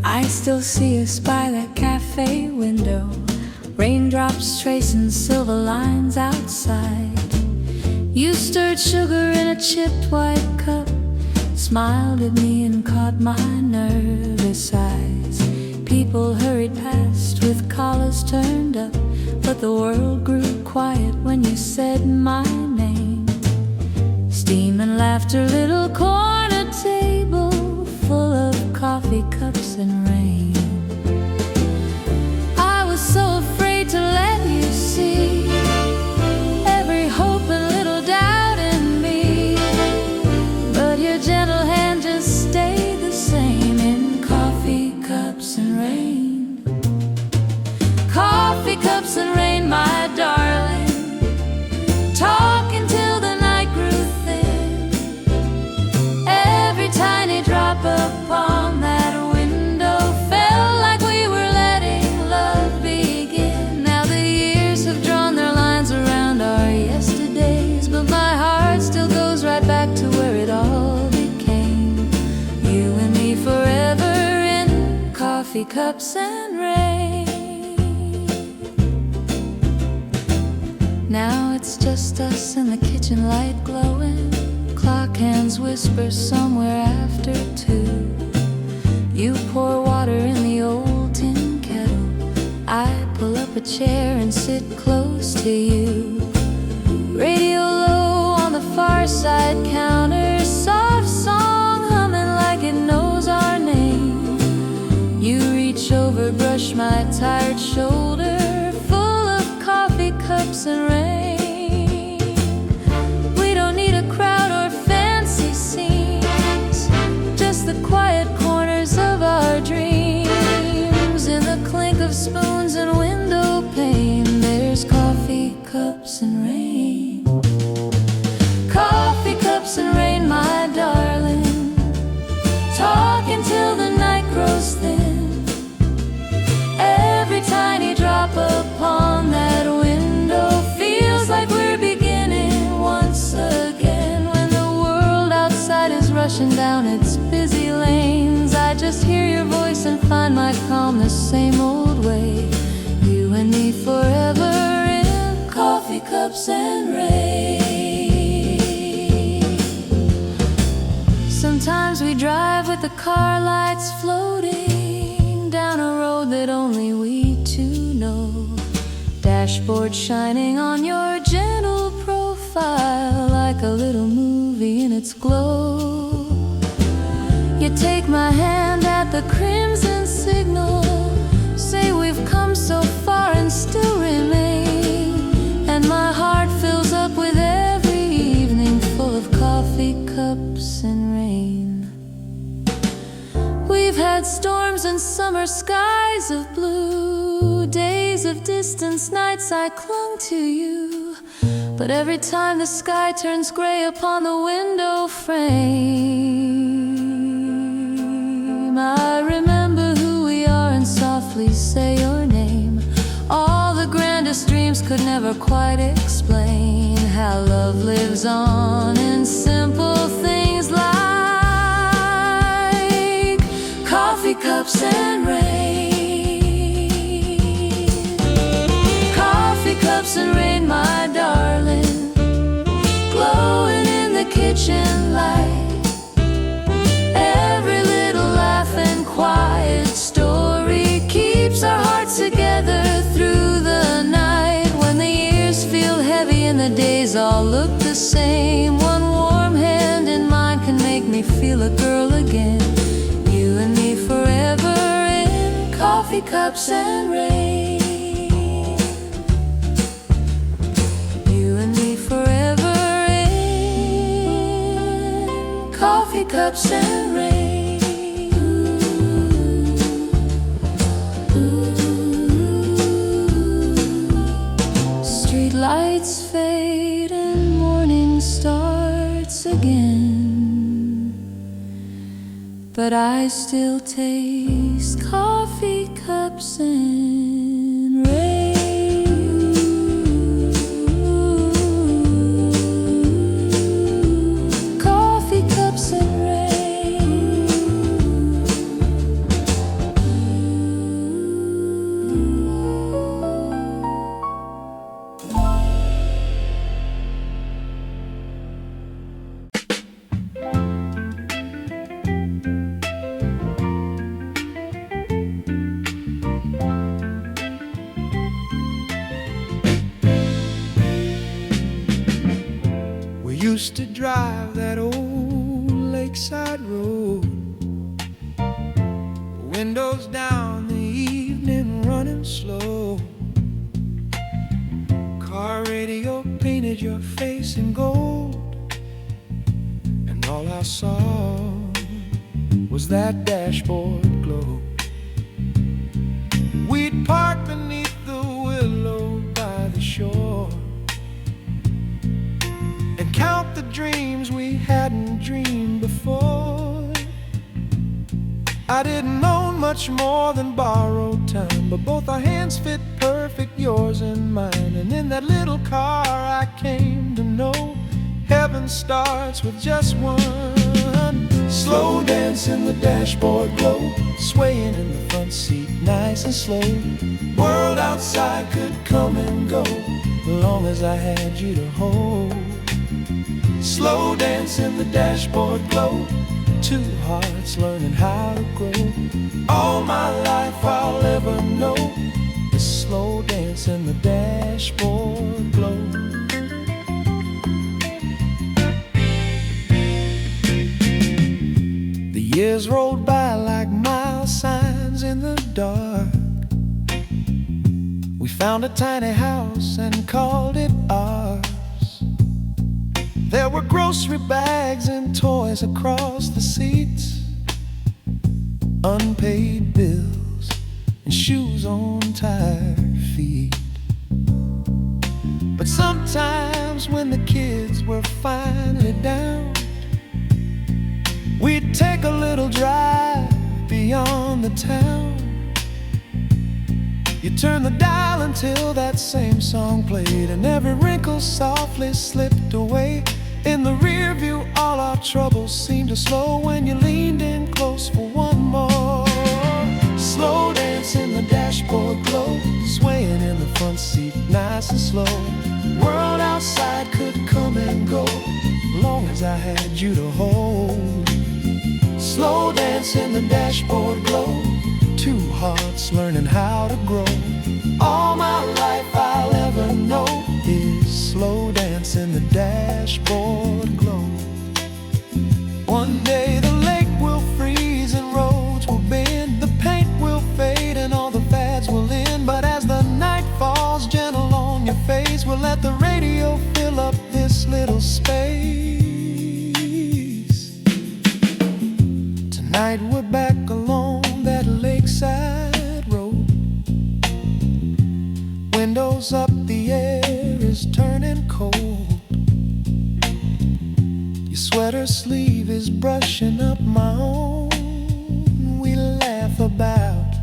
I still see us by that cafe window, raindrops tracing silver lines outside. You stirred sugar in a chipped white cup, smiled at me and caught my nervous eyes. People hurried past with collars turned up, but the world grew quiet when you said my name. Steam and laughter, little corner table full of coffee cups and rain. I was so afraid to let you see every hope and little doubt in me, but your gentle hand just stayed the same in coffee cups and rain. Coffee cups coffee cups and rain. Now it's just us in the kitchen, light glowing. Clock hands whisper somewhere after 2. You pour water in the old tin kettle. I pull up a chair and sit close to you. Radio low on the far side counter, soft song humming like it knows our name. You reach over, brush my tired shoulder, full of coffee cups and rain. We don't need a crowd or fancy scenes, just the quiet corners of our dreams. In the clink of spoons and window pane, there's coffee cups and rain. Coffee cups and rain, my darling, talking till the night grows thin. Every tiny drop upon that window feels like we're beginning once again. When the world outside is rushing down its busy lanes, I just hear your voice and find my calm the same old way. You and me forever in coffee cups and rain. Sometimes we drive with the car lights floating down a road that only we two know. Dashboard shining on your gentle profile like a little movie in its glow. You take my hand at the crimson signal, say we've come so far and still remain. And my heart fills up with every evening full of coffee cups and rain. We've had storms and summer skies of blue, days of distance, nights I clung to you. But every time the sky turns gray upon the window frame, I remember who we are and softly say your name. All the grandest dreams could never quite explain how love lives on in simple things like coffee cups and rain. Coffee cups and rain, my darling, glowing in the kitchen light. Every little laugh and quiet story keeps our hearts together through the night. When the years feel heavy and the days all look the same, one warm hand in mine can make me feel a girl again. You and me forever in coffee cups and rain. You and me forever in coffee cups and rain. Street lights fade and morning starts again, but I still taste coffee cups and rain. Coffee cups and used to drive that old lakeside road, windows down, the evening running slow. Car radio painted your face in gold, and all I saw was that dashboard glow. We'd park beneath the willow by the shore and count the dreams we hadn't dreamed before. I didn't own much more than borrowed time, but both our hands fit perfect, yours and mine. And in that little car I came to know heaven starts with just one Slow dance in the dashboard glow, swaying in the front seat nice and slow. World outside could come and go, long as I had you to hold. Slow dance in the dashboard glow, two hearts learning how to grow. All my life I'll ever know is slow dance in the dashboard glow. The years rolled by like mile signs in the dark. We found a tiny house and called it ours. There were grocery bags and toys across the seats, unpaid bills and shoes on tired feet. But sometimes when the kids were finally down, we'd take a little drive beyond the town. You turn the dial until that same song played, and every wrinkle softly slipped away. In the rear view, all our troubles seemed to slow when you leaned in close for one more. Slow dance in the dashboard glow, swaying in the front seat nice and slow. World outside could come and go, long as I had you to hold. Slow dance in the dashboard glow, two hearts learning how to grow. All my life I'll ever know is slow dance in the dashboard glow. One day the lake will freeze and roads will bend, the paint will fade and all the fads will end. But as the night falls gentle on your face, we'll let the radio fill up this little space. Tonight we're back along that lakeside road. Windows up, the air is turning cold. Your sweater sleeve is brushing up my own. We laugh about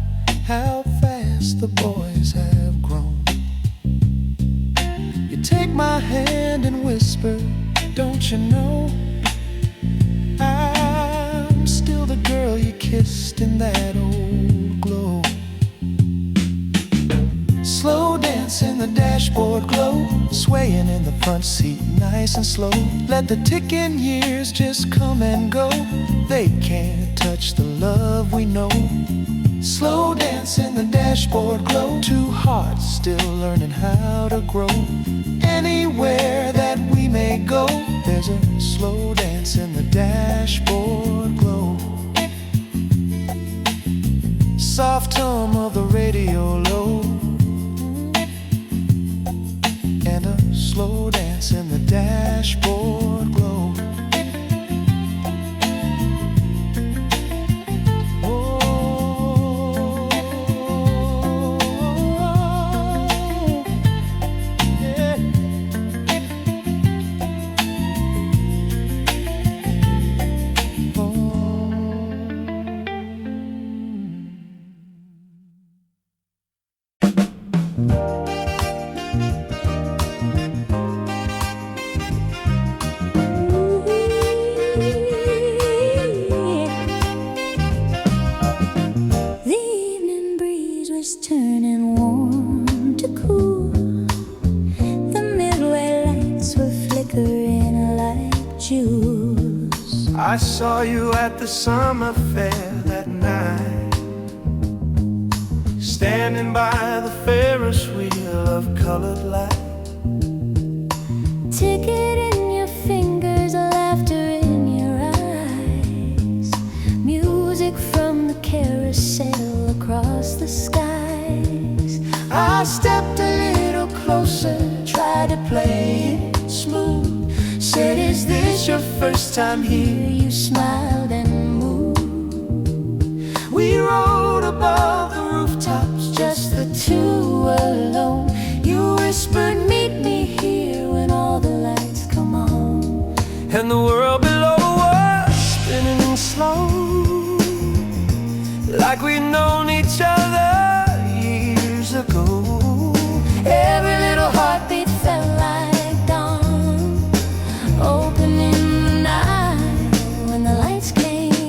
how fast the boys have grown. You take my hand and whisper, don't you know I'm still the girl you kissed in that old glow. Slow dance in the dashboard glow, swaying in the front seat nice and slow. Let the ticking years just come and go, they can't touch the love we know. Slow dance in the dashboard glow, two hearts still learning how to grow. Anywhere that we may go, there's a slow dance in the dashboard glow. Soft hum of the radio low, and a slow dance in the dashboard glow. Oh, yeah. Turning warm to cool. The midway lights were flickering like jewels. I saw you at the summer fair that night, standing by the Ferris wheel of colored light. Ticket in your fingers, laughter in your eyes, music from the carousel across the skies. I stepped a little closer, tried to play it smooth. Said, is this your first time here? You smiled and moved. We rode above the rooftops, Just the two alone. You whispered, meet me here when all the lights come on. and the world below was spinning slow, like we'd known each other years ago. Every little heartbeat felt like dawn, opening the night when the lights came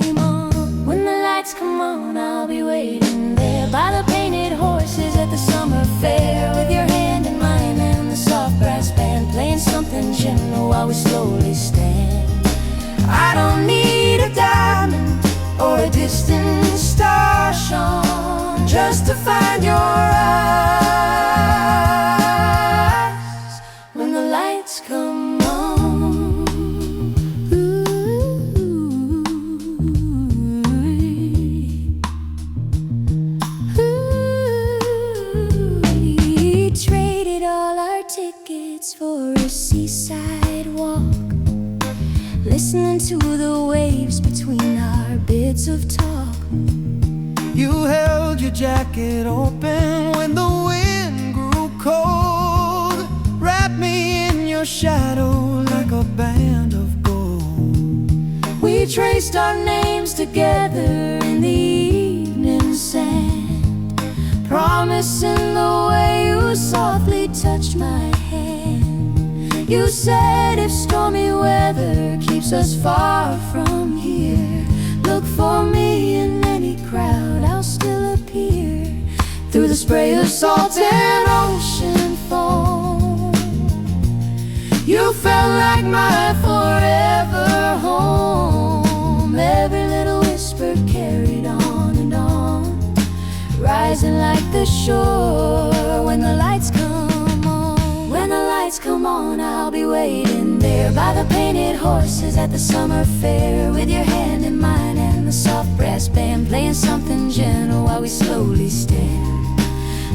lights come on. We traded all our tickets for a seaside walk, listening to the waves between our bits of talk. You held your jacket open when the wind grew cold. Wrapped me in your shadow like a band of gold. We traced our names together in the evening sand, promising the way you softly touched my hand. You said if stormy weather keeps us far from here, look for me in any crowd, I'll still appear. Through the spray of salt and ocean foam, you felt like my forever home. Every little whisper carried on and on, rising like the shore. When the lights come on, when the lights come on, I'll be waiting there by the painted horses at the summer fair, with your hand in mine and the soft brass band playing something gentle while we slowly stare.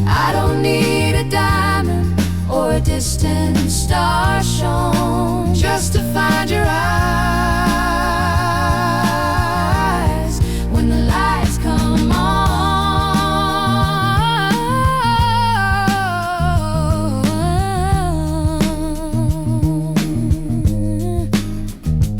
I don't need a diamond or a distant star shone just to find your eyes. When the lights come on,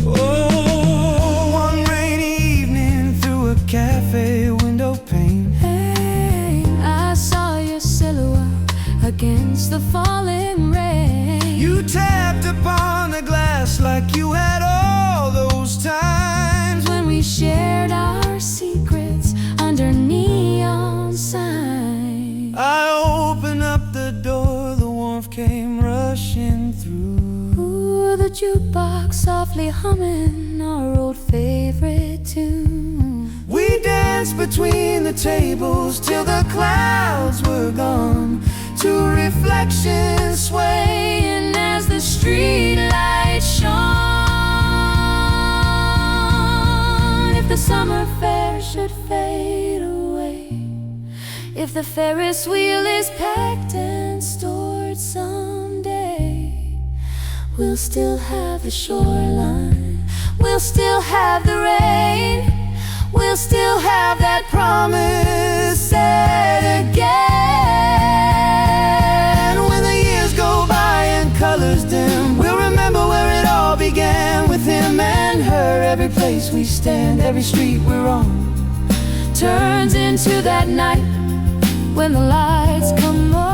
Oh, one rainy evening through a cafe window pane, hey, I saw your silhouette against the falling rain. you tapped upon the glass like you had all those times When we shared our secrets under neon signs. I opened up the door, the warmth came rushing through. Ooh, the jukebox softly humming our old favorite tune. We danced between the tables till the clouds were gone, two reflections swaying as the street lights shone. If the summer fair should fade away, if the Ferris wheel is packed and stored someday, we'll still have the shoreline, we'll still have the rain, we'll still have that promise said again. When the years go by and colors dim, we'll remember where it all began, with him and her. Every place we stand, every street we're on, turns into that night when the lights come on.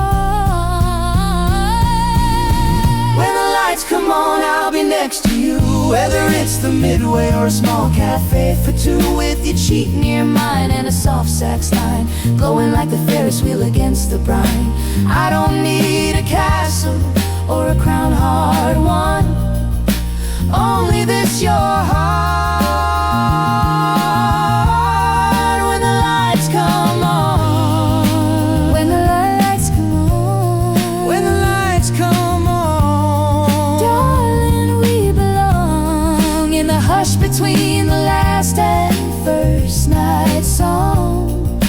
When the lights come on, I'll be next to you, whether it's the Midway or a small cafe for two, with your cheek near mine and a soft sax line glowing like the Ferris wheel against the brine. I don't need a castle or a crown hard won, only this your heart. When the lights come on, when the lights come on, when the lights come on, darling, we belong in the hush between the last and first night song.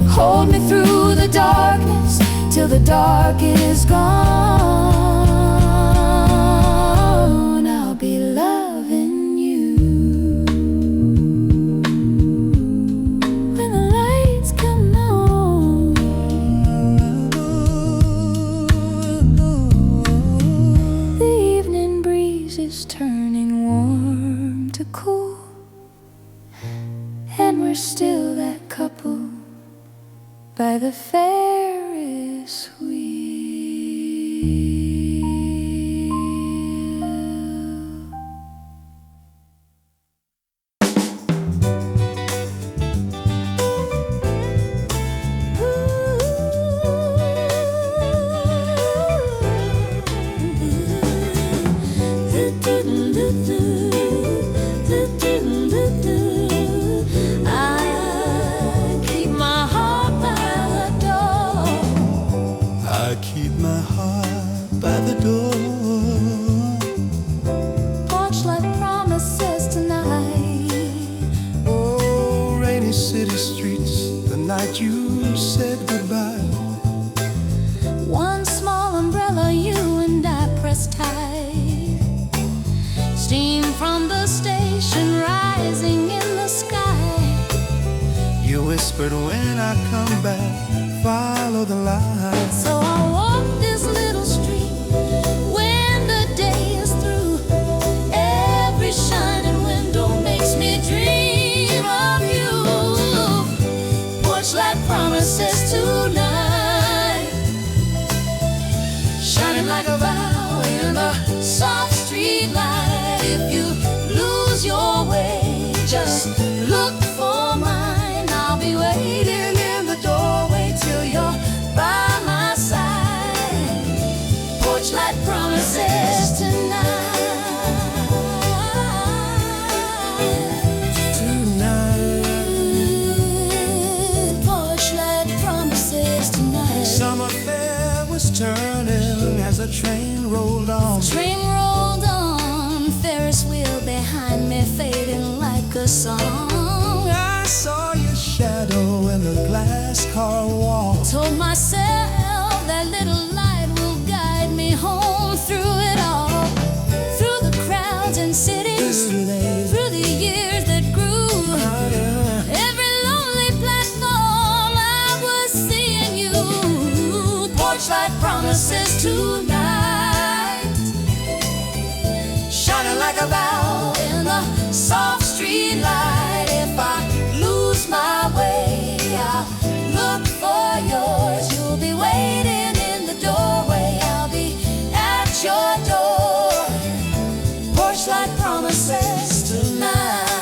Hold me through the darkness till the dark is gone. I'll be loving you when the lights come on. The evening breeze is turning warm to cool, and we're still that couple by the Ferris wheel. I keep my heart by the door. whispered, when I come back, follow the light. So I walk this little street when the day is through. Every shining window makes me dream of you. Porch light promises tonight, shining like a vow in the soft street light. If you lose your way, just look for mine. I'll be waiting in the doorway till you're by my side. Porch light promises tonight. Porch light promises tonight. Summer fair was turning as a train rolled on. Train rolled on, Ferris wheel behind me fading like a song. I saw your shadow in the glass car wall. Told myself that little light will guide me home through it all. Through the crowds and cities, through the years that grew. Every lonely platform I was seeing you. Porch light promises tonight, shining like a vow in the soft street light. If I lose my way, I'll look for yours. You'll be waiting in the doorway, I'll be at your door. Porch light promises tonight.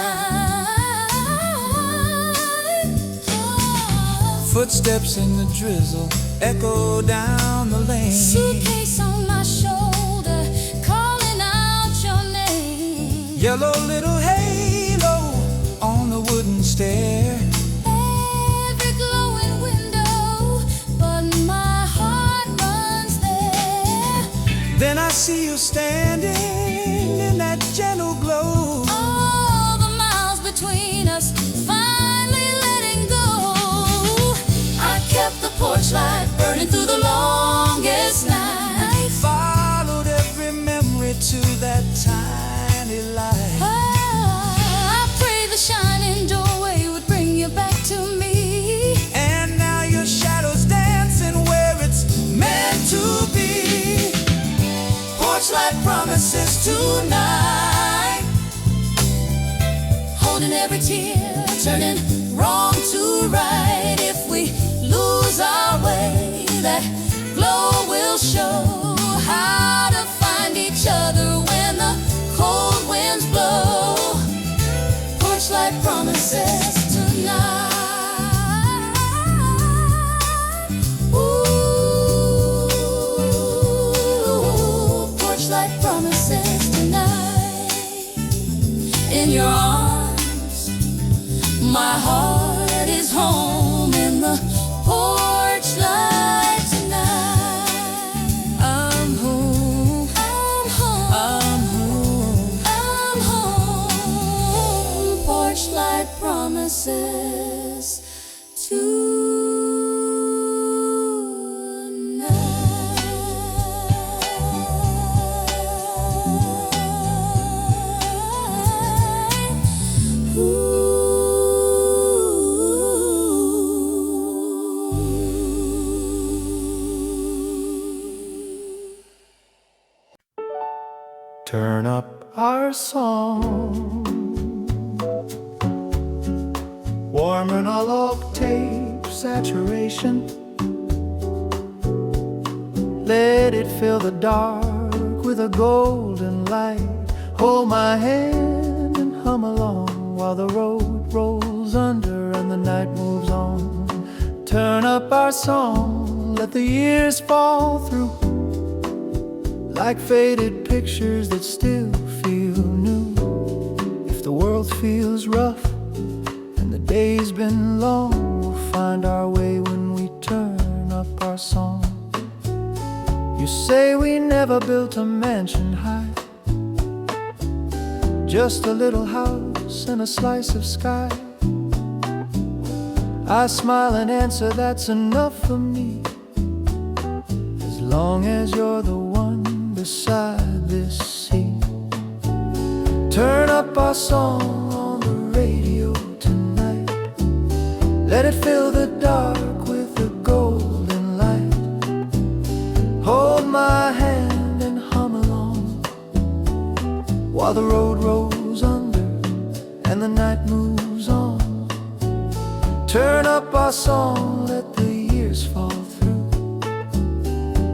Footsteps in the drizzle echo down the lane. Suitcase on my shoulder, calling out your name. Yellow little halo on the wooden stair. Every glowing window, but my heart runs there. Then I see you standing in that gentle glow. All the miles between us finally letting go. I kept the porch light burning through the longest night. Followed every memory to that tiny light. I pray the shining doorway would bring you back to me. And now your shadow's dancing where it's meant to be. Porch light promises tonight, holding every tear, turning wrong to right. If we lose our way, that glow will show how to find each other when the cold winds blow. Porch light promises tonight. Ooh, porch light promises tonight. In your arms, my heart is home in the porch light tonight. I'm home, I'm home, I'm home, I'm home. Porch light promises tonight. Turn up our song, warming all octave saturation. Let it fill the dark with a golden light. Hold my hand and hum along while the road rolls under and the night moves on. Turn up our song, let the years fall through like faded pictures that still feel new. If the world feels rough and the day's been long, we'll find our way when we turn up our song. You say we never built a mansion high, just a little house and a slice of sky. I smile and answer, that's enough for me, as long as you're the one beside this sea. Turn up our song on the radio tonight. Let it fill the dark with the golden light. Hold my hand and hum along while the road rolls under and the night moves on. Turn up our song, let the years fall through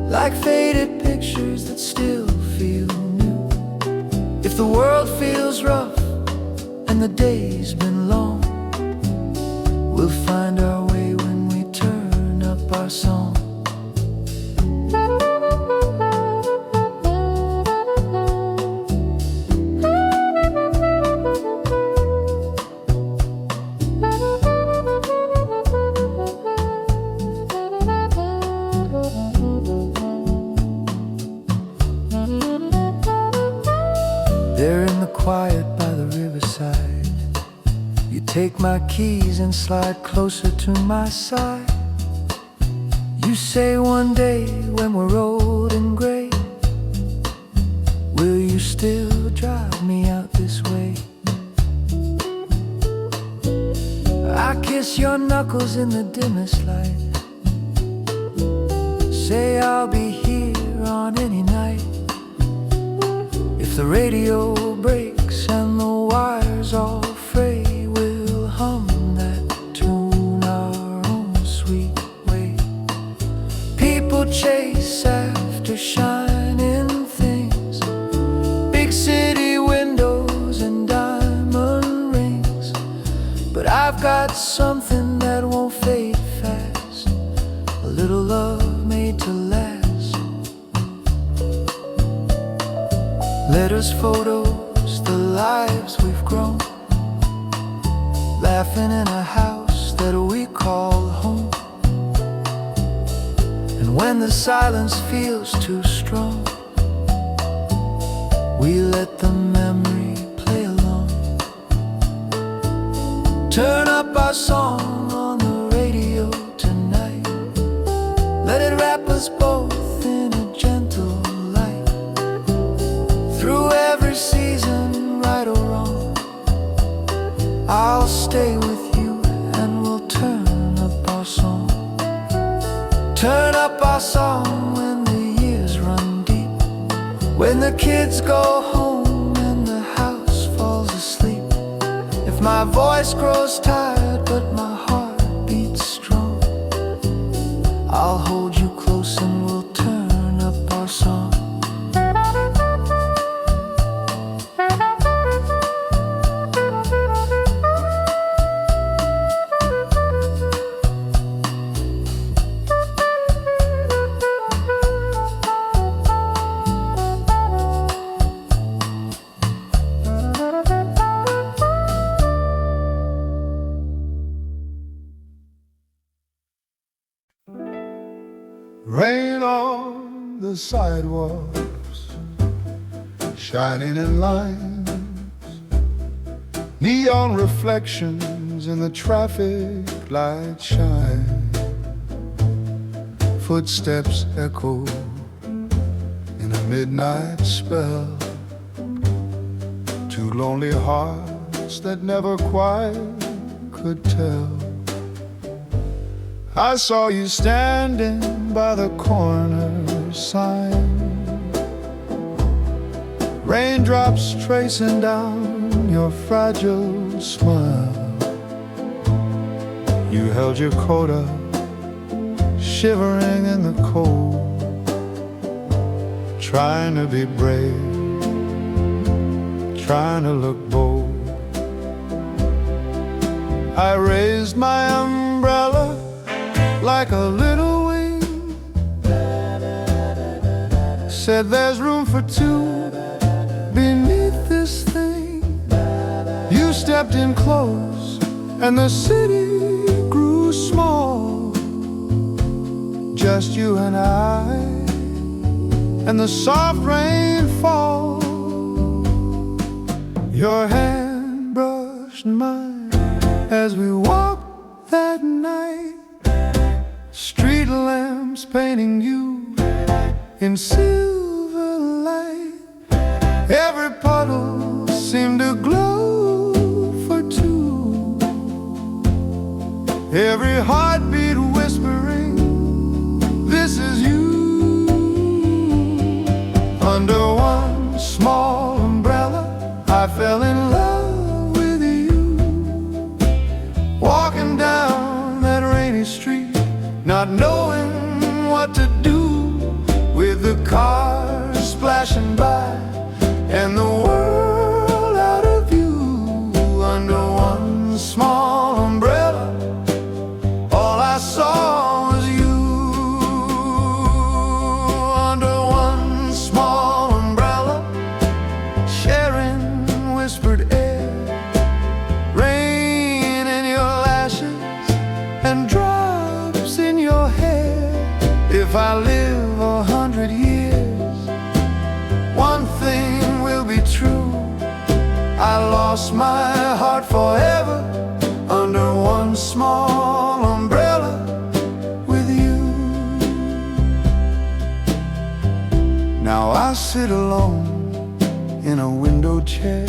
like faded pictures that still feel new. If the world feels rough and the day's been long, we'll find our way when we turn up our song. There in the quiet by the riverside, you take my keys and slide closer to my side. You say one day when we're old and gray, will you still drive me out this way? I kiss your knuckles in the dimmest light, say I'll be here on any night. If the radio breaks and the wires all fray, we'll hum that tune our own sweet way. People chase after shining things, big city windows and diamond rings, but I've got something that won't fade fast, a little love made to last. Letters, photos, the lives we've grown, laughing in a house that we call home. And when the silence feels too strong, we let the memory play along. Turn up our song on the radio tonight, let it wrap us both in a gentle light. Through every season, right or wrong, I'll stay with you and we'll turn up our song. Turn up our song when the years run deep, when the kids go home and the house falls asleep. If my voice grows tired but my heart beats strong, I'll hold you close and we'll turn up our song. Rain on the sidewalks, shining in lines, neon reflections in the traffic light shine. Footsteps echo in a midnight spell, two lonely hearts that never quite could tell. I saw you standing by the corner sign, raindrops tracing down your fragile smile. You held your coat up, shivering in the cold, trying to be brave, trying to look bold. I raised my umbrella like a little wing, said there's room for two beneath this thing. You stepped in close and the city grew small, just you and I and the soft rain fall. Your hand brushed mine as we walked that night, street lamps painting you in silver light. Every puddle seemed to glow for two. every heartbeat whispering, this is you. Under one small umbrella, I fell in love with you. Walking down that rainy street, not knowing what to do, with the cars splashing by and the world out of view. Under one small umbrella, all I saw was you. Under one small umbrella, sharing whispered air, rain in your lashes and drops in your hair. If I live 100 years, one thing will be true: I lost my heart forever under one small umbrella with you. Now I sit alone in a window chair,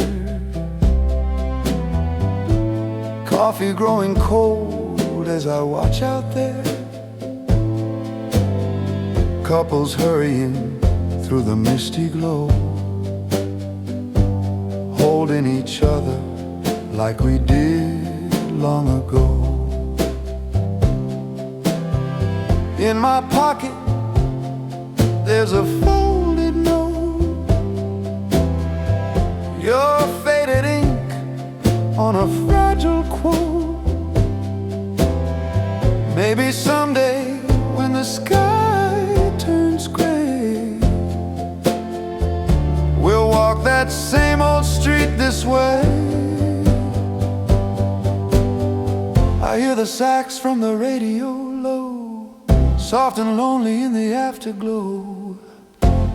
coffee growing cold as I watch out there. Couples hurrying through the misty glow, holding each other like we did long ago. In my pocket, there's a folded note, your faded ink on a fragile quote. Maybe someday when the sky turns gray, we'll walk that same old street this way. I hear the sax from the radio low, soft and lonely in the afterglow.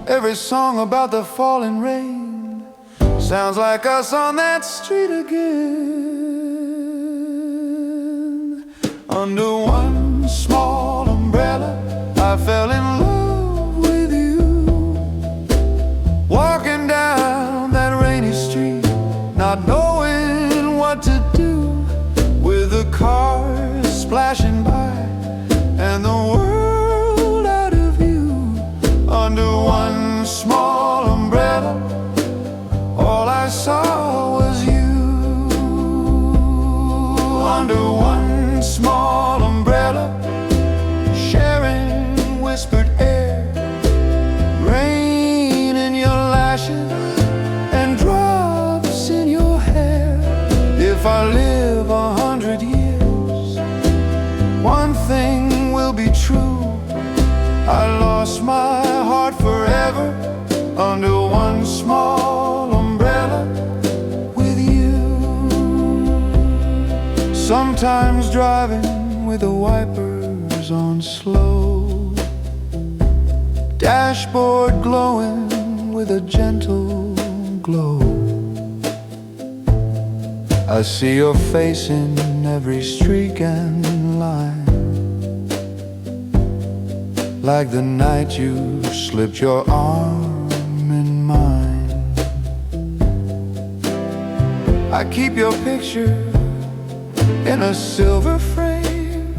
Every song about the falling rain sounds like us on that street again. Under one small umbrella, I fell in love with you. Walking down that rainy street, not knowing what to do, with the cars splashing by and the world out of view. Under one small umbrella, all I saw was you. Under one small umbrella, sharing whispered air, rain in your lashes and drops in your hair. If I live 100 years, one thing will be true: I lost my heart forever under one small umbrella with you. Sometimes driving with the wipers on slow, dashboard glowing with a gentle glow. I see your face in every streak and line, like the night you slipped your arm in mine. I keep your picture in a silver frame,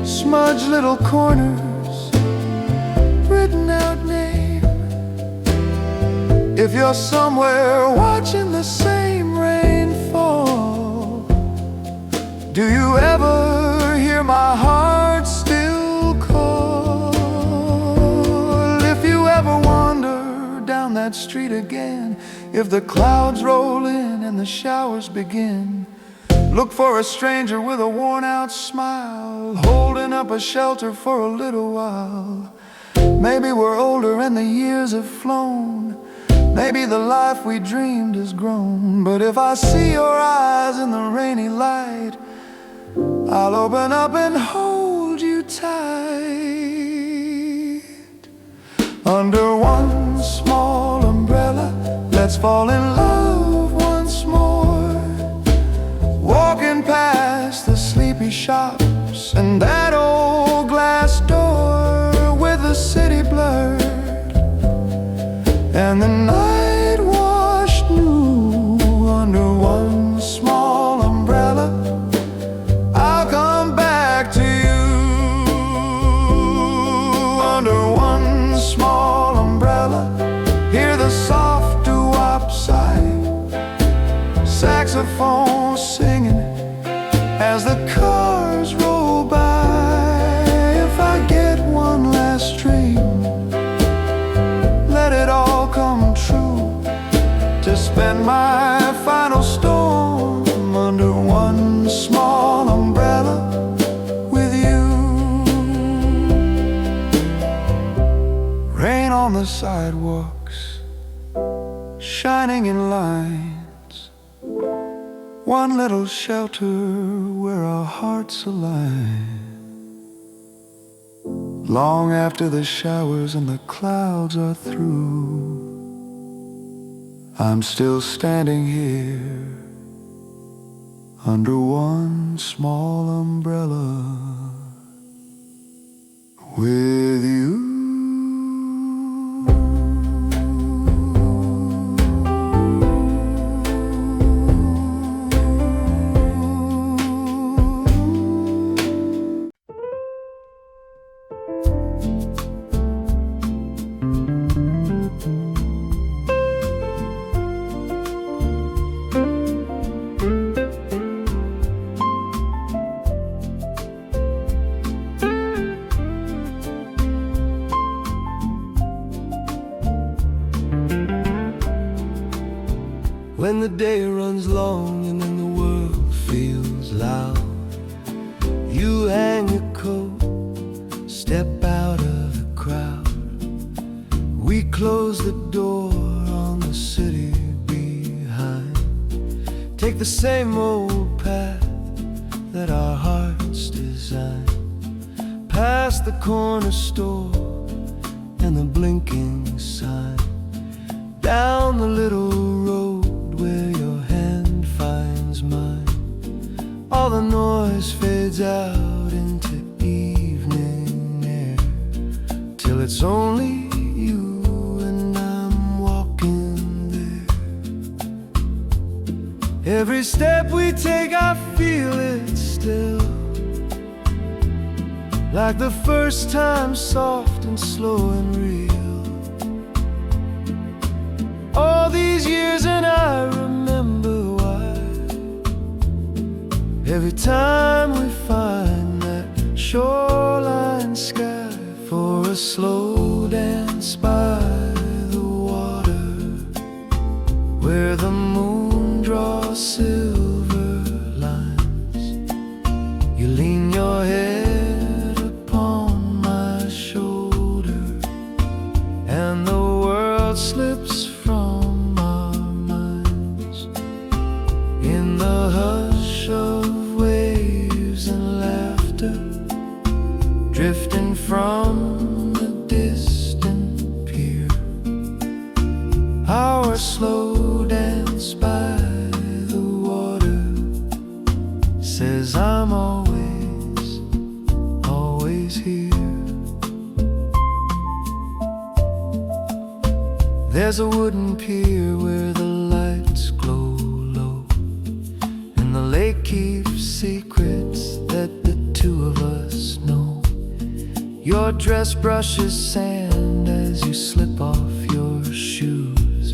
smudged little corners, written out name. If you're somewhere watching the same rain fall, do you ever hear my heart still call? If you ever wander down that street again, if the clouds roll in and the showers begin, look for a stranger with a worn-out smile, holding up a shelter for a little while. Maybe we're older and the years have flown, maybe the life we dreamed has grown. But if I see your eyes in the rainy light, I'll open up and hold you tight. Under one small umbrella, let's fall in love once more. Walking past the sleepy shops and that old glass door, with the city blurred and the night washed new. Under one small umbrella, saxophone singing as the cars roll by. If I get one last dream, let it all come true, to spend my final storm under one small umbrella with you. Rain on the sidewalks, shining in lines, one little shelter where our hearts align. Long after the showers and the clouds are through, I'm still standing here under one small umbrella with you. When the day runs long and then the world feels loud, you hang your coat, step out of the crowd. We close the door on the city behind, take the same old path that our hearts design, past the corner store and the blinking sign, down the little road where your hand finds mine. All the noise fades out into evening air, till it's only you and I'm walking there. Every step we take I feel it still, like the first time, soft and slow and real. All these years and I remember why. Every time we find that shoreline sky for a slow dance by the water, where the moon draws silver lines, you lean your head upon my shoulder, and the world slips from our minds in the hush of waves and laughter, drifting from the distant pier. Our slow dance by the water says I'm always, always here. There's a wooden pier where the lights glow low, and the lake keeps secrets that the two of us know. Your dress brushes sand as you slip off your shoes,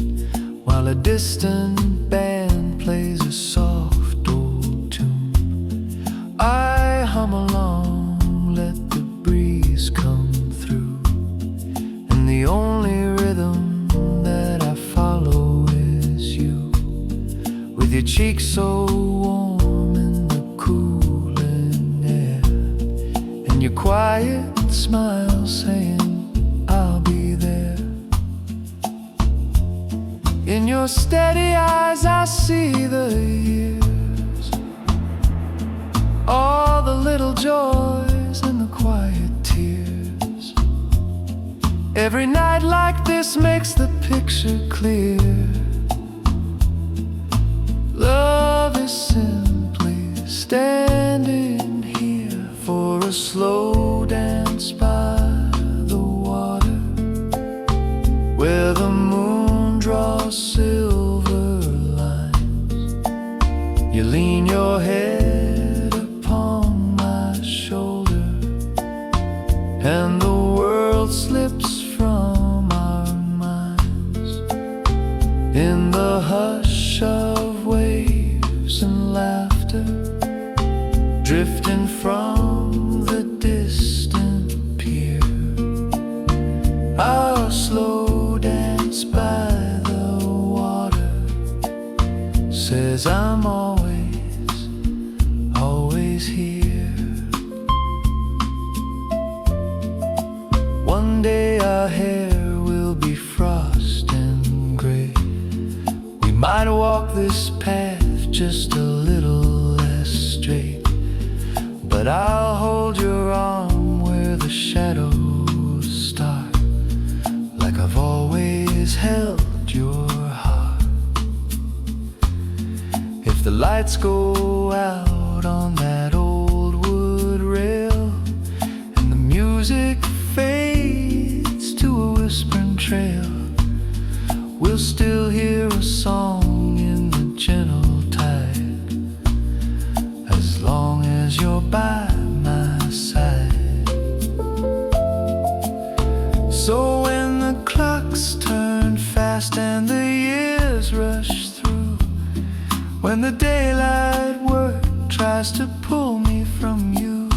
while a distant band plays a soft old tune. I hum along, let the breeze come through, and the only rhythm that I follow is you, with your cheeks so warm in the cooling air, and your quiet smile saying I'll be there. In your steady eyes I see the years, all the little joys and the quiet tears. Every night like this makes the picture clear. Love is simply standing here for a slow dance by the water, where the moon draws silver lines. You lean your head upon my shoulder, and the world slips from our minds in the hush of waves drifting from the distant pier. Our slow dance by the water says I'm always here. One day our hair will be frost and gray. We might walk this path just a little less straight, but I'll hold your arm where the shadows start, like I've always held your heart. If the lights go out on that old wood rail and the music fades to a whispering trail, we'll still hear a song in the gentle tide, as long as you're by my side. So when the clocks turn fast and the years rush through, when the daylight work tries to pull me from you,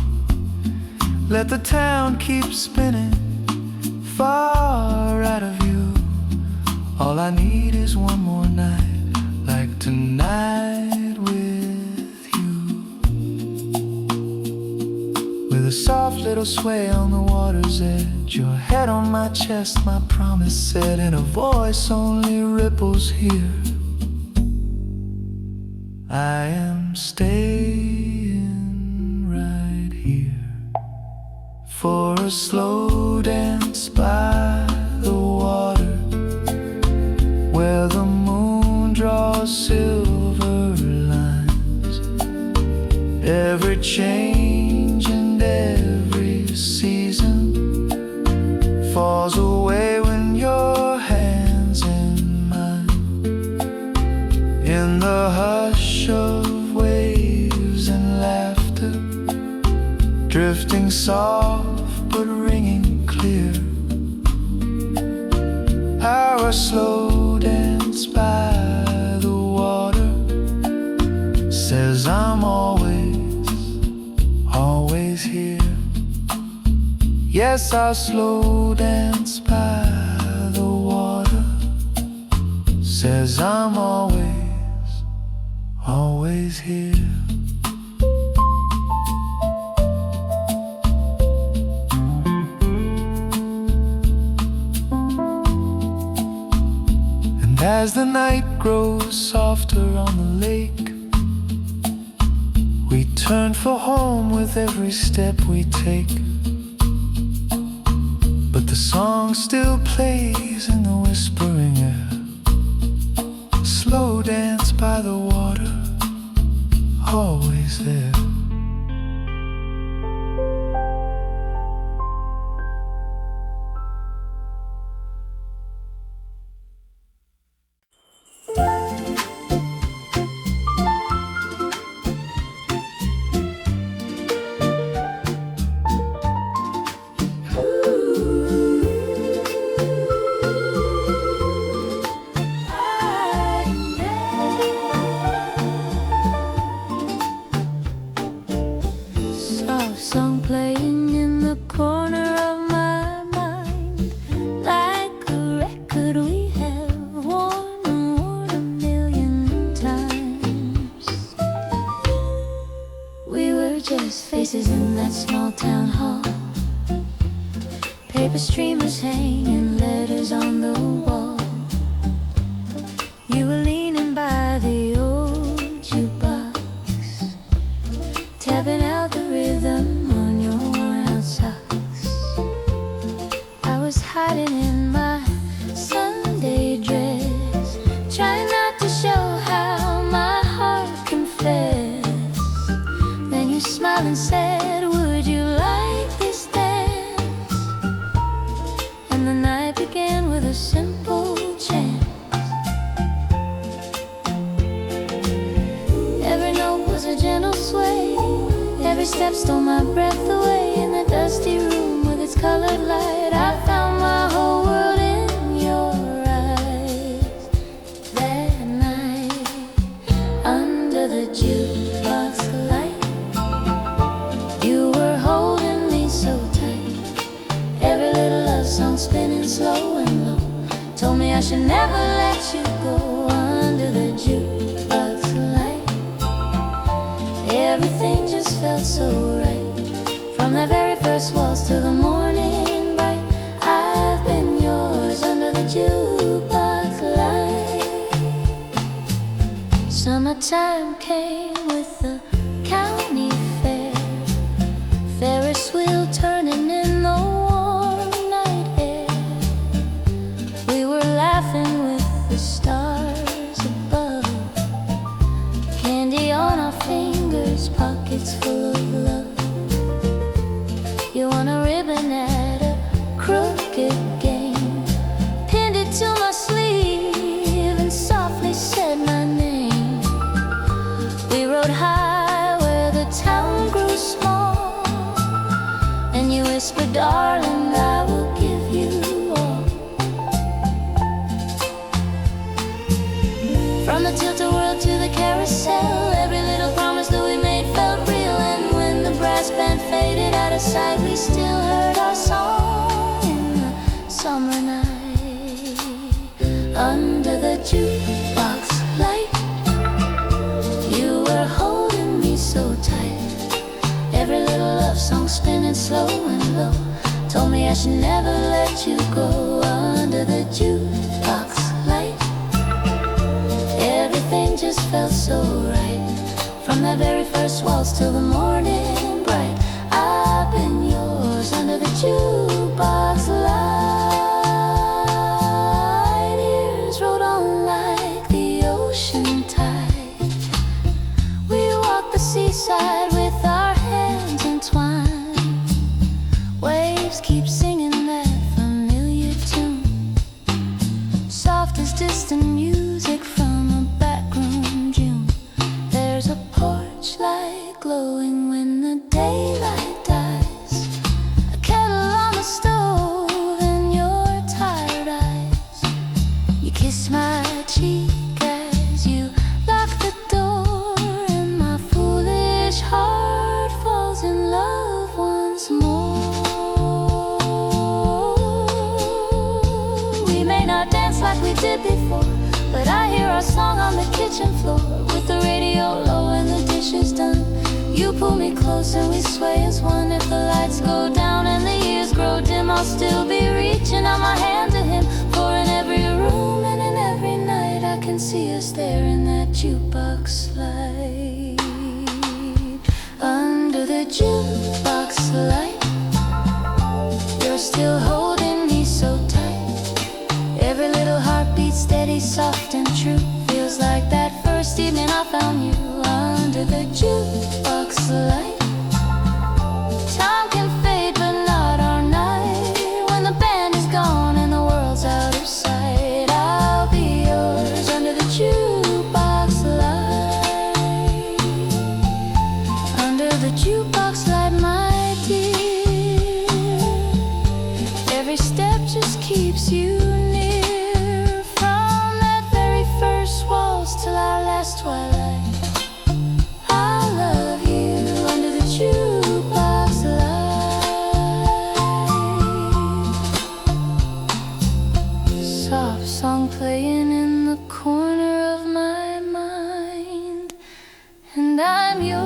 let the town keep spinning far out of view. All I need is one more night like tonight with you, with a soft little sway on the water's edge, your head on my chest, my promise said in a voice only ripples hear. I am staying right here for a slow dance by the water, where the moon draws silver lines. Every change and every season falls away when your hands in mine. In the hush of waves and laughter, drifting soft but ringing clear, our slow dance by the water says I'm always here. Yes, our slow dance by the water says I'm always here. As the night grows softer on the lake, we turn for home with every step we take. But the song still plays in the whispering air, slow dance by the water, always there. Song playing in the corner of my mind, like a record we have worn and worn a million times. We were just faces in that small town hall, paper streamers hanging, letters on the wall. You were leaning by the old jukebox, tapping out the rhythm on your worn out socks. I was hiding in my Sunday dress, trying not to show how my heart confessed. Then you smiled and said, would you like this dance? And the night began with a simple chant. Every note was a gentle sway, every step stole my breath away. In the dusty room with its colored light, I found my whole world in your eyes. That night, under the jukebox light, time came with the county fair, Ferris wheel turning in the warm night air. We were laughing with the stars above, candy on our fingers, pockets full of love. You won a ribbon at a crooked game, pinned it to my sleeve and softly said my name. We rode high where the town grew small, and you whispered, darling, I will give you all. From the tilt-a-whirl to the carousel, every little promise that we made felt real. And when the brass band faded out of sight, we still heard our song in the summer night. Under the jukebox light, you were holding me so tight. Every little love song spinning slow and low told me I should never let you go. Under the jukebox light, everything just felt so right. From that very first waltz till the morning bright, I've been yours under the jukebox light. Years rolled on like the ocean tide. We walked the seaside with our hands entwined. Waves keep singing that familiar tune, soft as distant music from a backroom June. There's a porch light glowing when the daylight dies, a kettle on the stove and your tired eyes. You kiss my cheek as you lock the door, and my foolish heart falls in love once more. We may not dance like we did before, but I hear our song on the kitchen floor, with the radio low and the dishes done. You pull me close and we sway as one. If the lights go down and the years grow dim, I'll still be reaching out my hand to him. For in every room and in every night, I can see us there in that jukebox light. Under the jukebox light, you're still holding me so tight. Every little heartbeat steady, soft and true, feels like that first evening I found you. Under the jukebox light, time can fade but not our night. When the band is gone and the world's out of sight, I'll be yours under the jukebox light. Under the jukebox light, my dear, every step just keeps you near. From that very first waltz till our last twilight, I love you under the jukebox light. Soft song playing in the corner of my mind, and I'm yours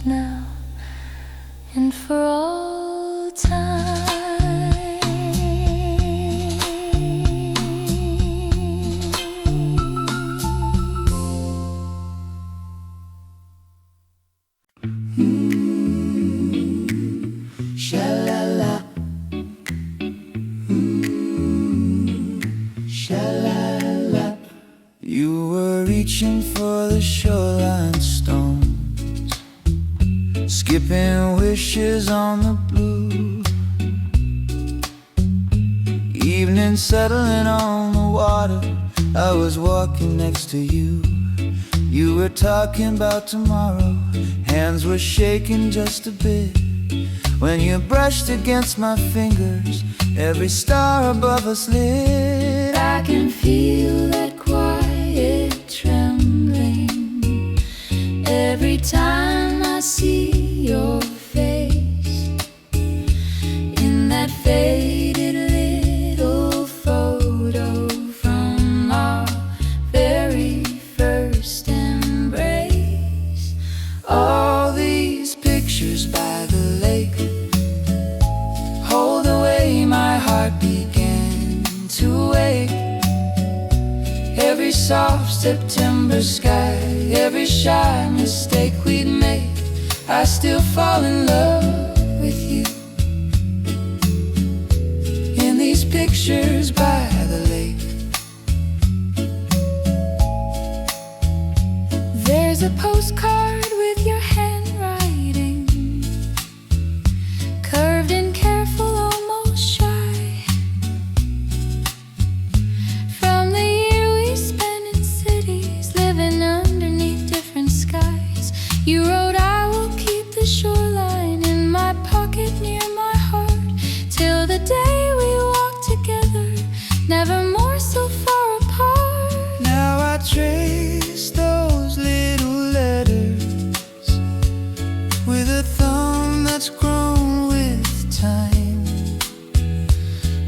now and for all time. Sha-la-la, sha-la-la. You were reaching for the shoreline stones, skipping wishes on the blue. Evening settling on the water, I was walking next to you. You were talking about tomorrow, hands were shaking just a bit. When you brushed against my fingers, every star above us lit. I can feel that quiet trembling every time I see your face in that faded little photo from our very first embrace. All these pictures by the lake hold the way my heart began to wake. soft September sky, every shy mistake we'd make, I still fall in love with you. In these pictures by the lake, there's a postcard with your handwriting, curved and careful, almost shy, from the year we spent in cities, living underneath different skies. You wrote, I will keep the shoreline in my pocket near my heart, till the day we walk together, never more so far apart. now I trace those little letters with a thumb that's grown with time,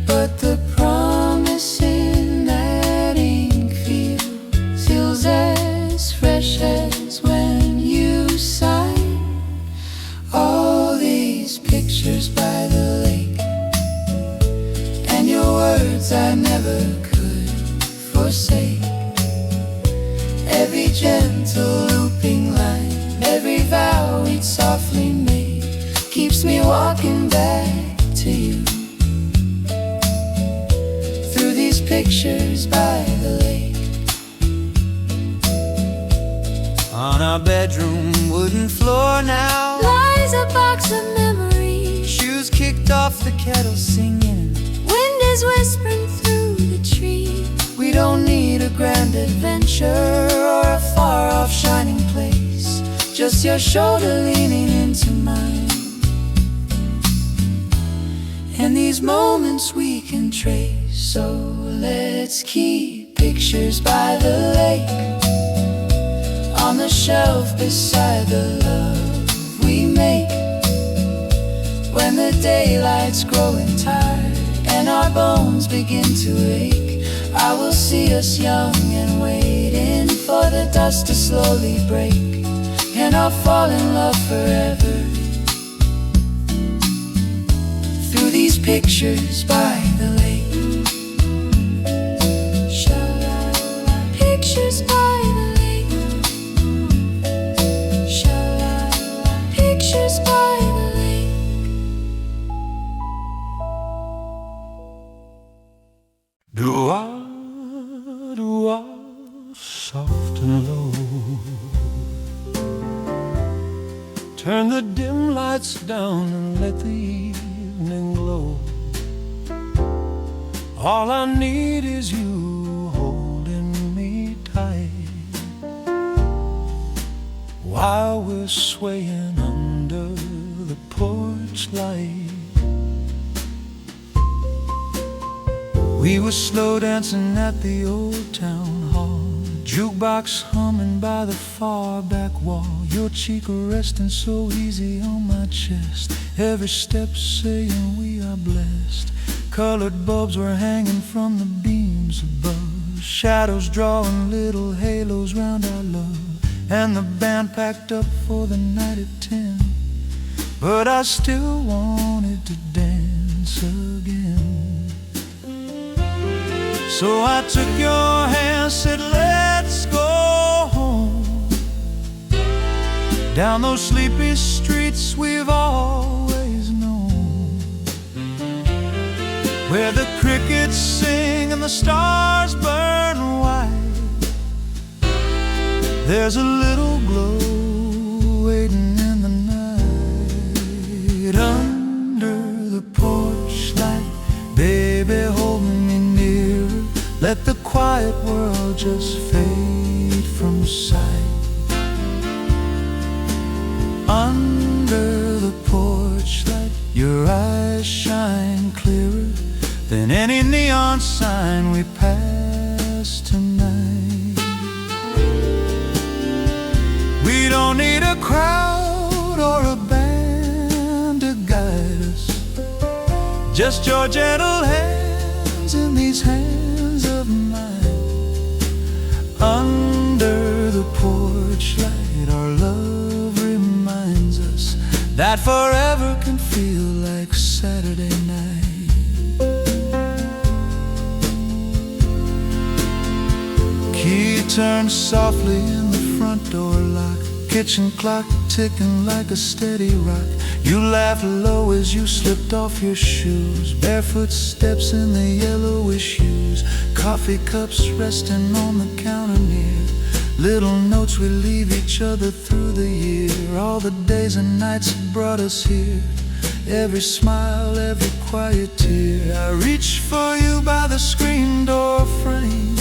but the promise in that ink feels as fresh as when you sign all these pictures by the lake, and your words I never could forsake. Every gentle looping line, every vow we'd softly made, keeps me walking back to you, through these pictures by the lake. On our bedroom wooden floor now Lies a box of memories, shoes kicked off the kettle singing. wind is whispering through the trees. We don't need a grand adventure or a far-off shining place, just your shoulder leaning into mine, and these moments we can trace. So let's keep pictures by the lake, on the shelf beside the love we make. When the daylight's growing tired and our bones begin to ache, I will see us young and waiting for the dust to slowly break, and I'll fall in love forever, through these pictures by the lake. Sha-la-la, pictures by the lake. Sha-la-la, pictures by the lake. Do-ah, soft and low. Turn the dim lights down and let the evening glow. All I need is you holding me tight, while we're swaying under the porch light. We were slow dancing at the old town hall, jukebox humming by the far back wall, your cheek resting so easy on my chest, every step saying we are blessed. Colored bulbs were hanging from the beams above, shadows drawing little halos round our love, and the band packed up for the night at 10, but I still wanted to dance again. So I took your hand, said let's go home, down those sleepy streets we've always known, where the crickets sing and the stars burn white. There's a little glow waiting in the night, under the porch light. Baby, hold me near, let the quiet world just fade from sight. Under the porch light, your eyes shine clearer than any neon sign we pass tonight. We don't need a crowd or a band to guide us, just your gentle hands in these hands of mine. Under the porch light, our love reminds us that forever can feel like Saturday night. Keep turned softly in the front door lock, kitchen clock ticking like a steady rock. You laughed low as you slipped off your shoes, barefoot steps in the yellowish hues, coffee cups resting on the counter near, little notes we leave each other through the year. All the days and nights that brought us here, every smile, every quiet tear. I reach for you by the screen door frame.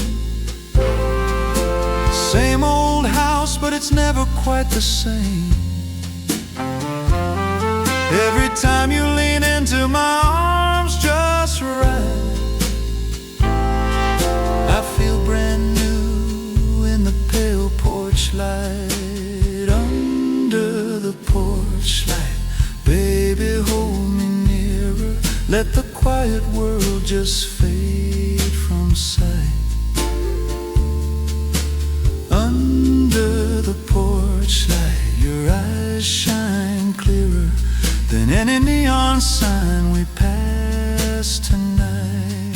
Same old house, but it's never quite the same. Every time you lean into my arms just right, I feel brand new in the pale porch light. Under the porch light, baby, hold me nearer. Let the quiet world just fade from sight. Under the porch light, your eyes shine clearer than any neon sign we pass tonight.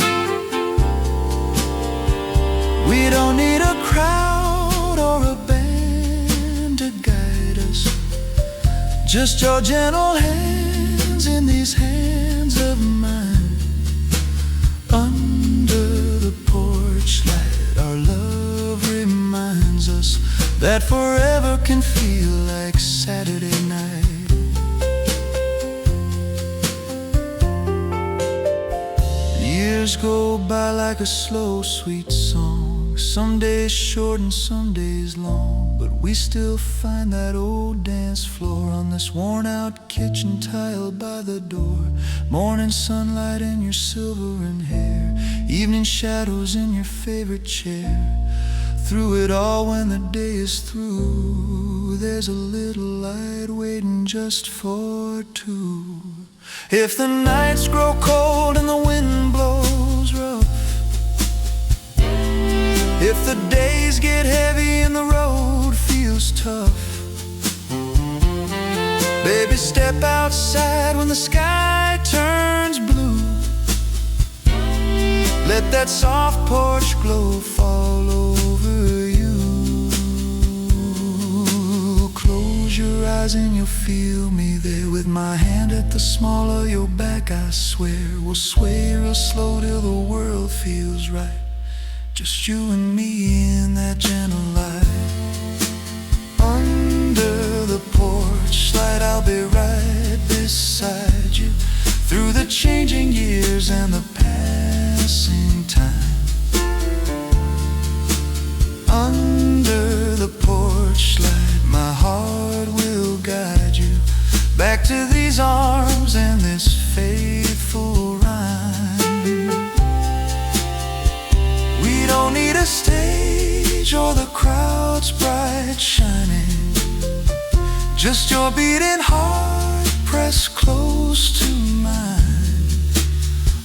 We don't need a crowd or a band to guide us, just your gentle hands in these hands of mine. Under the porch light, our love reminds us that forever can feel like Saturday night. Years go by like a slow, sweet song, some days short and some days long, but we still find that old dance floor on this worn-out kitchen tile by the door. Morning sunlight in your silvering hair, evening shadows in your favorite chair. Through it all, when the day is through, there's a little light waiting just for two. If the nights grow cold and the wind blows rough, if the days get heavy and the road feels tough, baby, step outside when the sky turns blue. Let that soft porch glow fall over you. Close your eyes and you'll feel me there, with my hand at the small of your back. I swear we'll sway real slow till the world feels right, just you and me in that gentle light. Under the porch light, I'll be right beside you, through the changing years and the passing time. Under the porch light, my heart will guide you back to these arms and this faithful rhyme. We don't need a stage or the crowd's bright shining, just your beating heart pressed close to mine.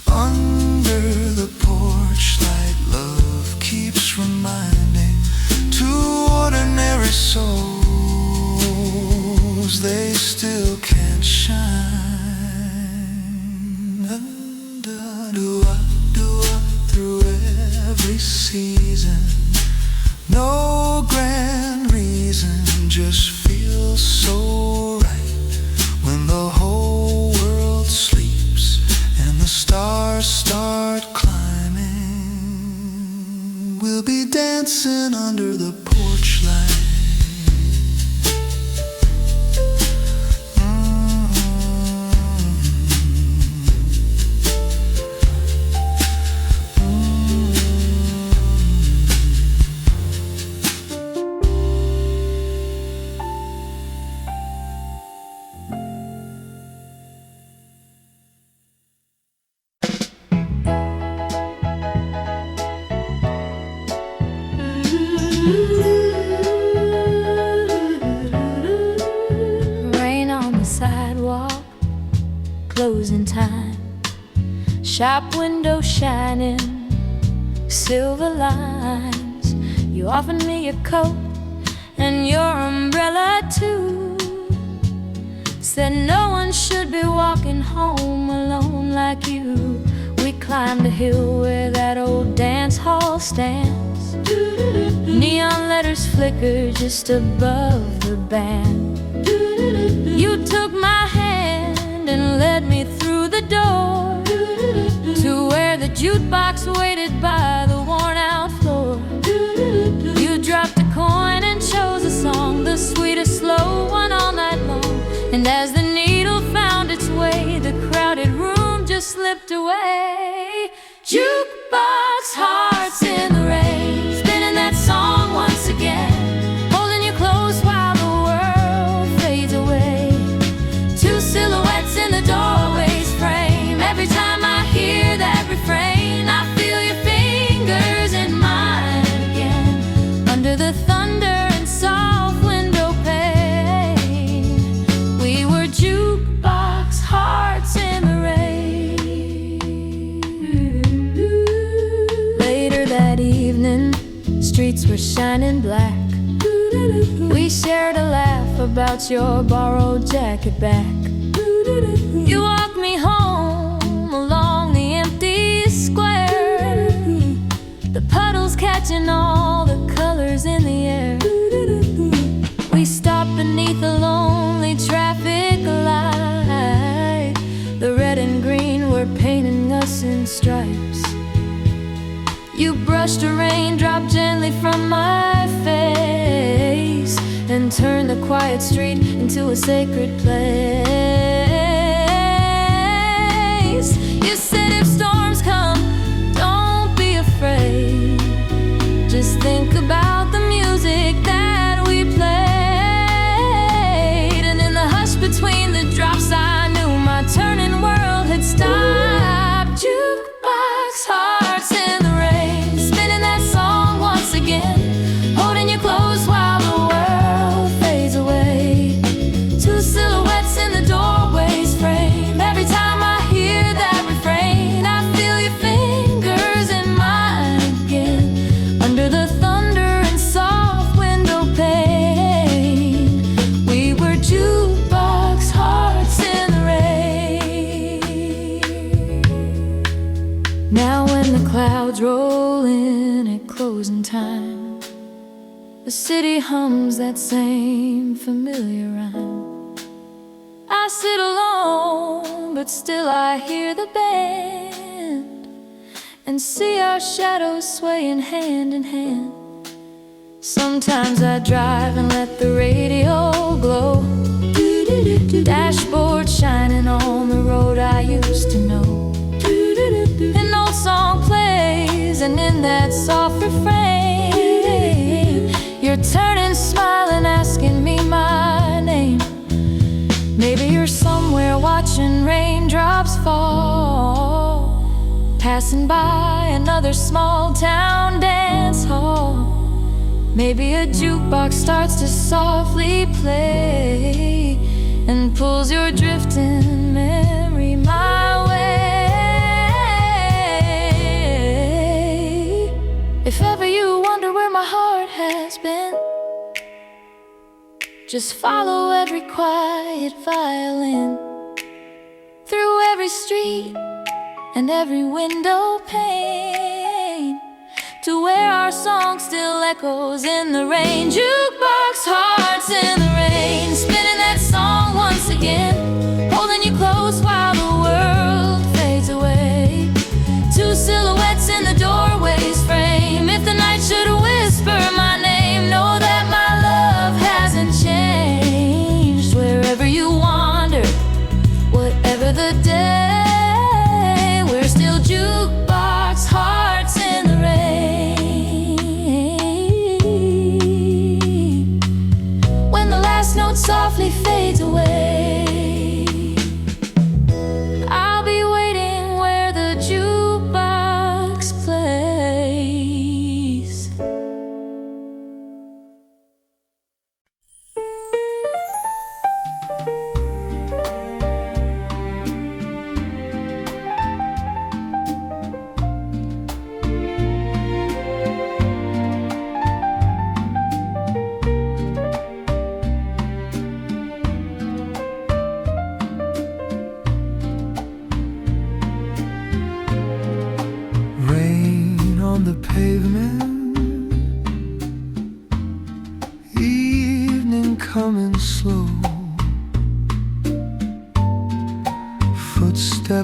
Under the porch light, love keeps reminding two ordinary souls they still can't shine. Through every season, no grand reason, just feels so right when the whole world sleeps and the stars start climbing. We'll be dancing under the porch light. Rain on the sidewalk, closing time, shop window shining, silver lines. You offered me your coat and your umbrella too. Said no one should be walking home alone like you. We climbed a hill where that old dance hall stands. Neon letters flicker just above the band. You took my hand and led me through the door to where the jukebox waited by the worn-out floor. You dropped a coin and chose a song, the sweetest slow one all night long. And as the needle found its way, the crowded room just slipped away. Jukebox hearts in the rain, spinning that song once again, holding you close while the world fades away. Two silhouettes in the doorway's frame. Every time I hear that refrain, I feel your fingers in mine again, under the thunder and soft window pane. We were jukebox hearts in the rain. Later that evening, streets were shining black. We shared a laugh about your borrowed jacket back. You walked me home along the empty square, the puddles catching all the colors in the air. We stopped beneath a lonely traffic light. The red and green were painting us in stripes. You brushed a raindrop gently from my face and turned the quiet street into a sacred place. You said if storms come, don't be afraid. Just think about the music that we played. And in the hush between the drops, I knew my turning world had stopped. Jukebox hearts in the rain, spinning that song once again, holding you close while the world fades away. Two silhouettes in the doorway's frame. Every time I hear that refrain, I feel your fingers in mine again, under the thunder and soft window pane. We were jukebox hearts in the rain. Now when the clouds roll in at closing time, the city hums that same familiar rhyme. I sit alone, but still I hear the band and see our shadows swaying hand in hand. Sometimes I drive and let the radio glow, dashboard shining on the road I used to know. An old song plays, and in that soft refrain, you're turning, smiling, asking me my name. Maybe you're somewhere watching raindrops fall, passing by another small town dance hall. Maybe a jukebox starts to softly play and pulls your drifting memory my way. If ever you wonder where my heart has been, just follow every quiet violin, through every street and every window pane, to where our song still echoes in the rain. Jukebox hearts in the rain, spinning that song once again, holding you close while the world fades away. Two silhouettes in the doorway's frame. If the night should whisper my name, know that my love hasn't changed. Wherever you wander, whatever the day, we're still jukebox hearts in the rain. When the last note softly fades away, I'll be waiting where the jukebox plays. Rain on the pavement,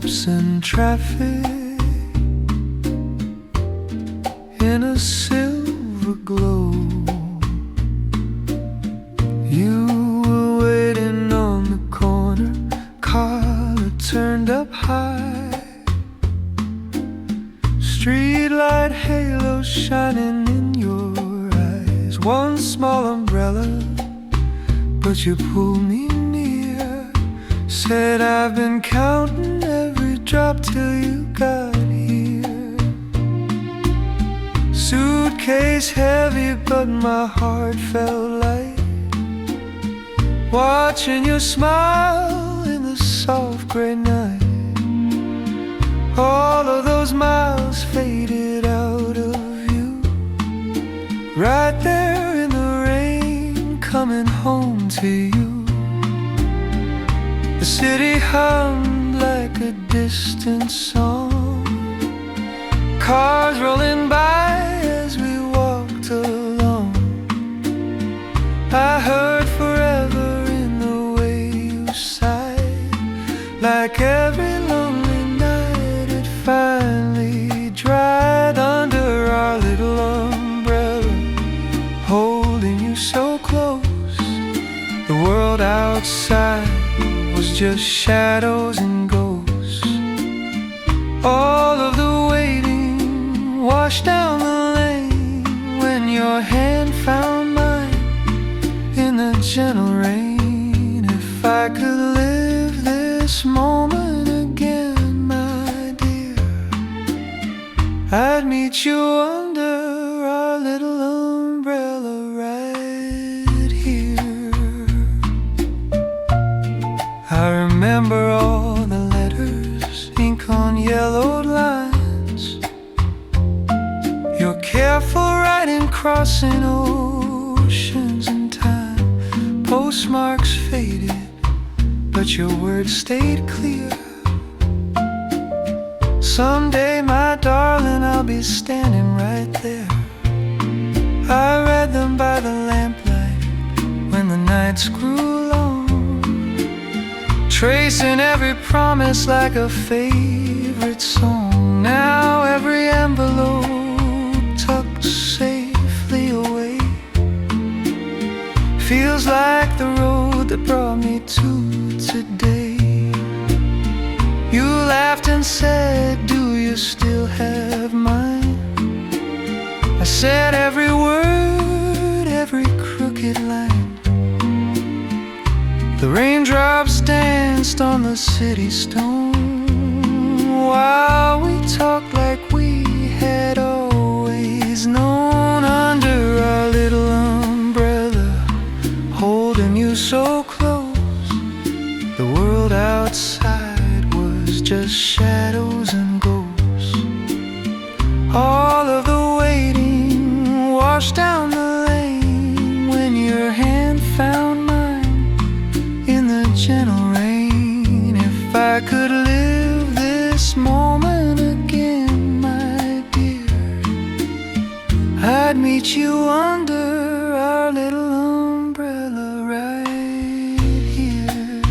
footsteps and traffic in a silver glow. You were waiting on the corner, collar turned up high, streetlight halo shining in your eyes. One small umbrella, but you pulled me near. Said I've been counting every drop till you got here. Suitcase heavy, but my heart felt light, watching you smile in the soft gray night. All of those miles faded out of view, right there in the rain, coming home to you. The city hummed like a distant song, cars rolling by as we walked along. I heard forever in the way you sighed, like every lonely night it finally dried under our little umbrella, holding you so close. The world outside was just shadows and ghosts. All of the waiting washed down the lane when your hand found mine in the gentle rain. If I could live this moment again, my dear, I'd meet you under our little umbrella right here. I remember all the letters, ink on yellowed lines, your careful writing crossing oceans and time. Postmarks faded, but your words stayed clear. Someday, my darling, I'll be standing right there. I read them by the lamplight when the nights grew long, tracing every promise like a favorite song. Now every envelope tucked safely away feels like the road that brought me to today. You laughed and said, do you still have mine? I said every word, every crooked line. The raindrops danced on the city stone while we talked like we had always known, under our little umbrella, holding you so close. The world outside was just shadows and ghosts. All of the waiting washed down the lane when your hand found mine in the gentle rain. If I could live this moment again, my dear, I'd meet you under our little umbrella right here.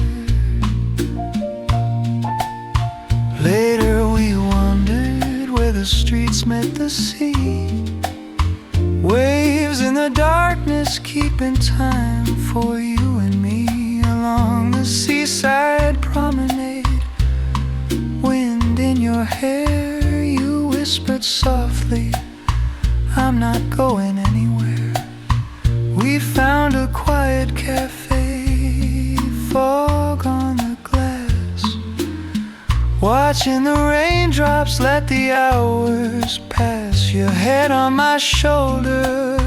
Later we wandered where the streets met the sea, waves in the darkness keeping time for you and me. Along the seaside promenade, wind in your hair, you whispered softly, I'm not going anywhere. We found a quiet cafe, fog on the glass, watching the raindrops let the hours pass. Your head on my shoulder,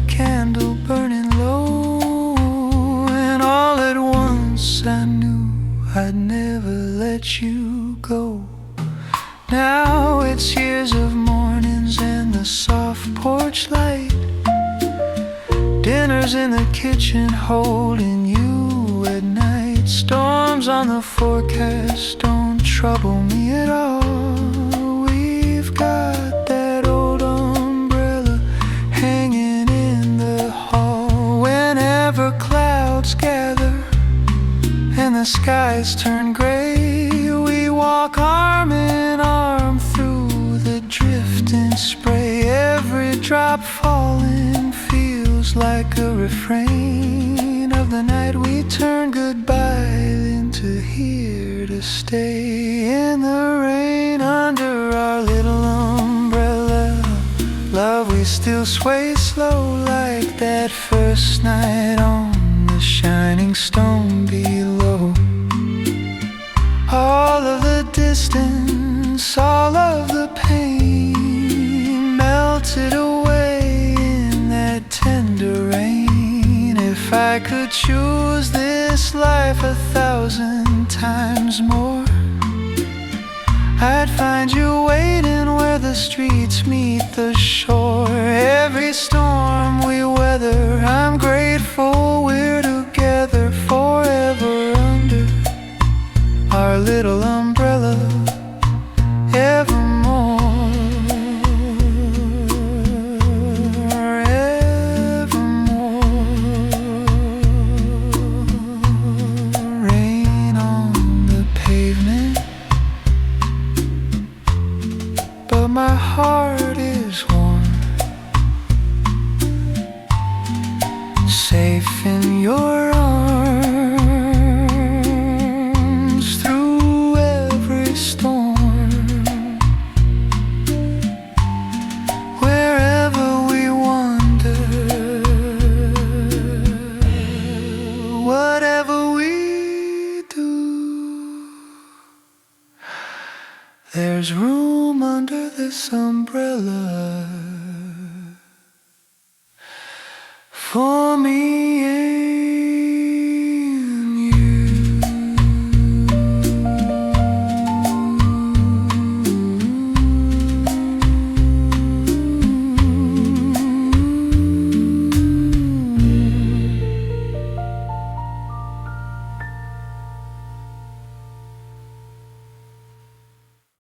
candle burning low, and all at once I knew I'd never let you go. Now it's years of mornings and the soft porch light, dinners in the kitchen holding you at night. Storms on the forecast don't trouble me at all. We've got that old umbrella hanging in the hall. Whenever clouds gather and the skies turn gray, we walk on goes like a refrain of the night we turn goodbye into here to stay in the rain under our little umbrella. Love, we still sway slow like that first night on the shining stone below. All of the distance, all of the pain melted away in that tender rain. If I could choose this life 1,000 times more, I'd find you waiting where the streets meet the shore. Every storm we weather, I'm grateful we're together forever under our little umbrella, evermore, evermore. Rain on the pavement, but my heart is warm, safe in your arms through every storm. Wherever we wander, whatever we do, there's room under this umbrella for me.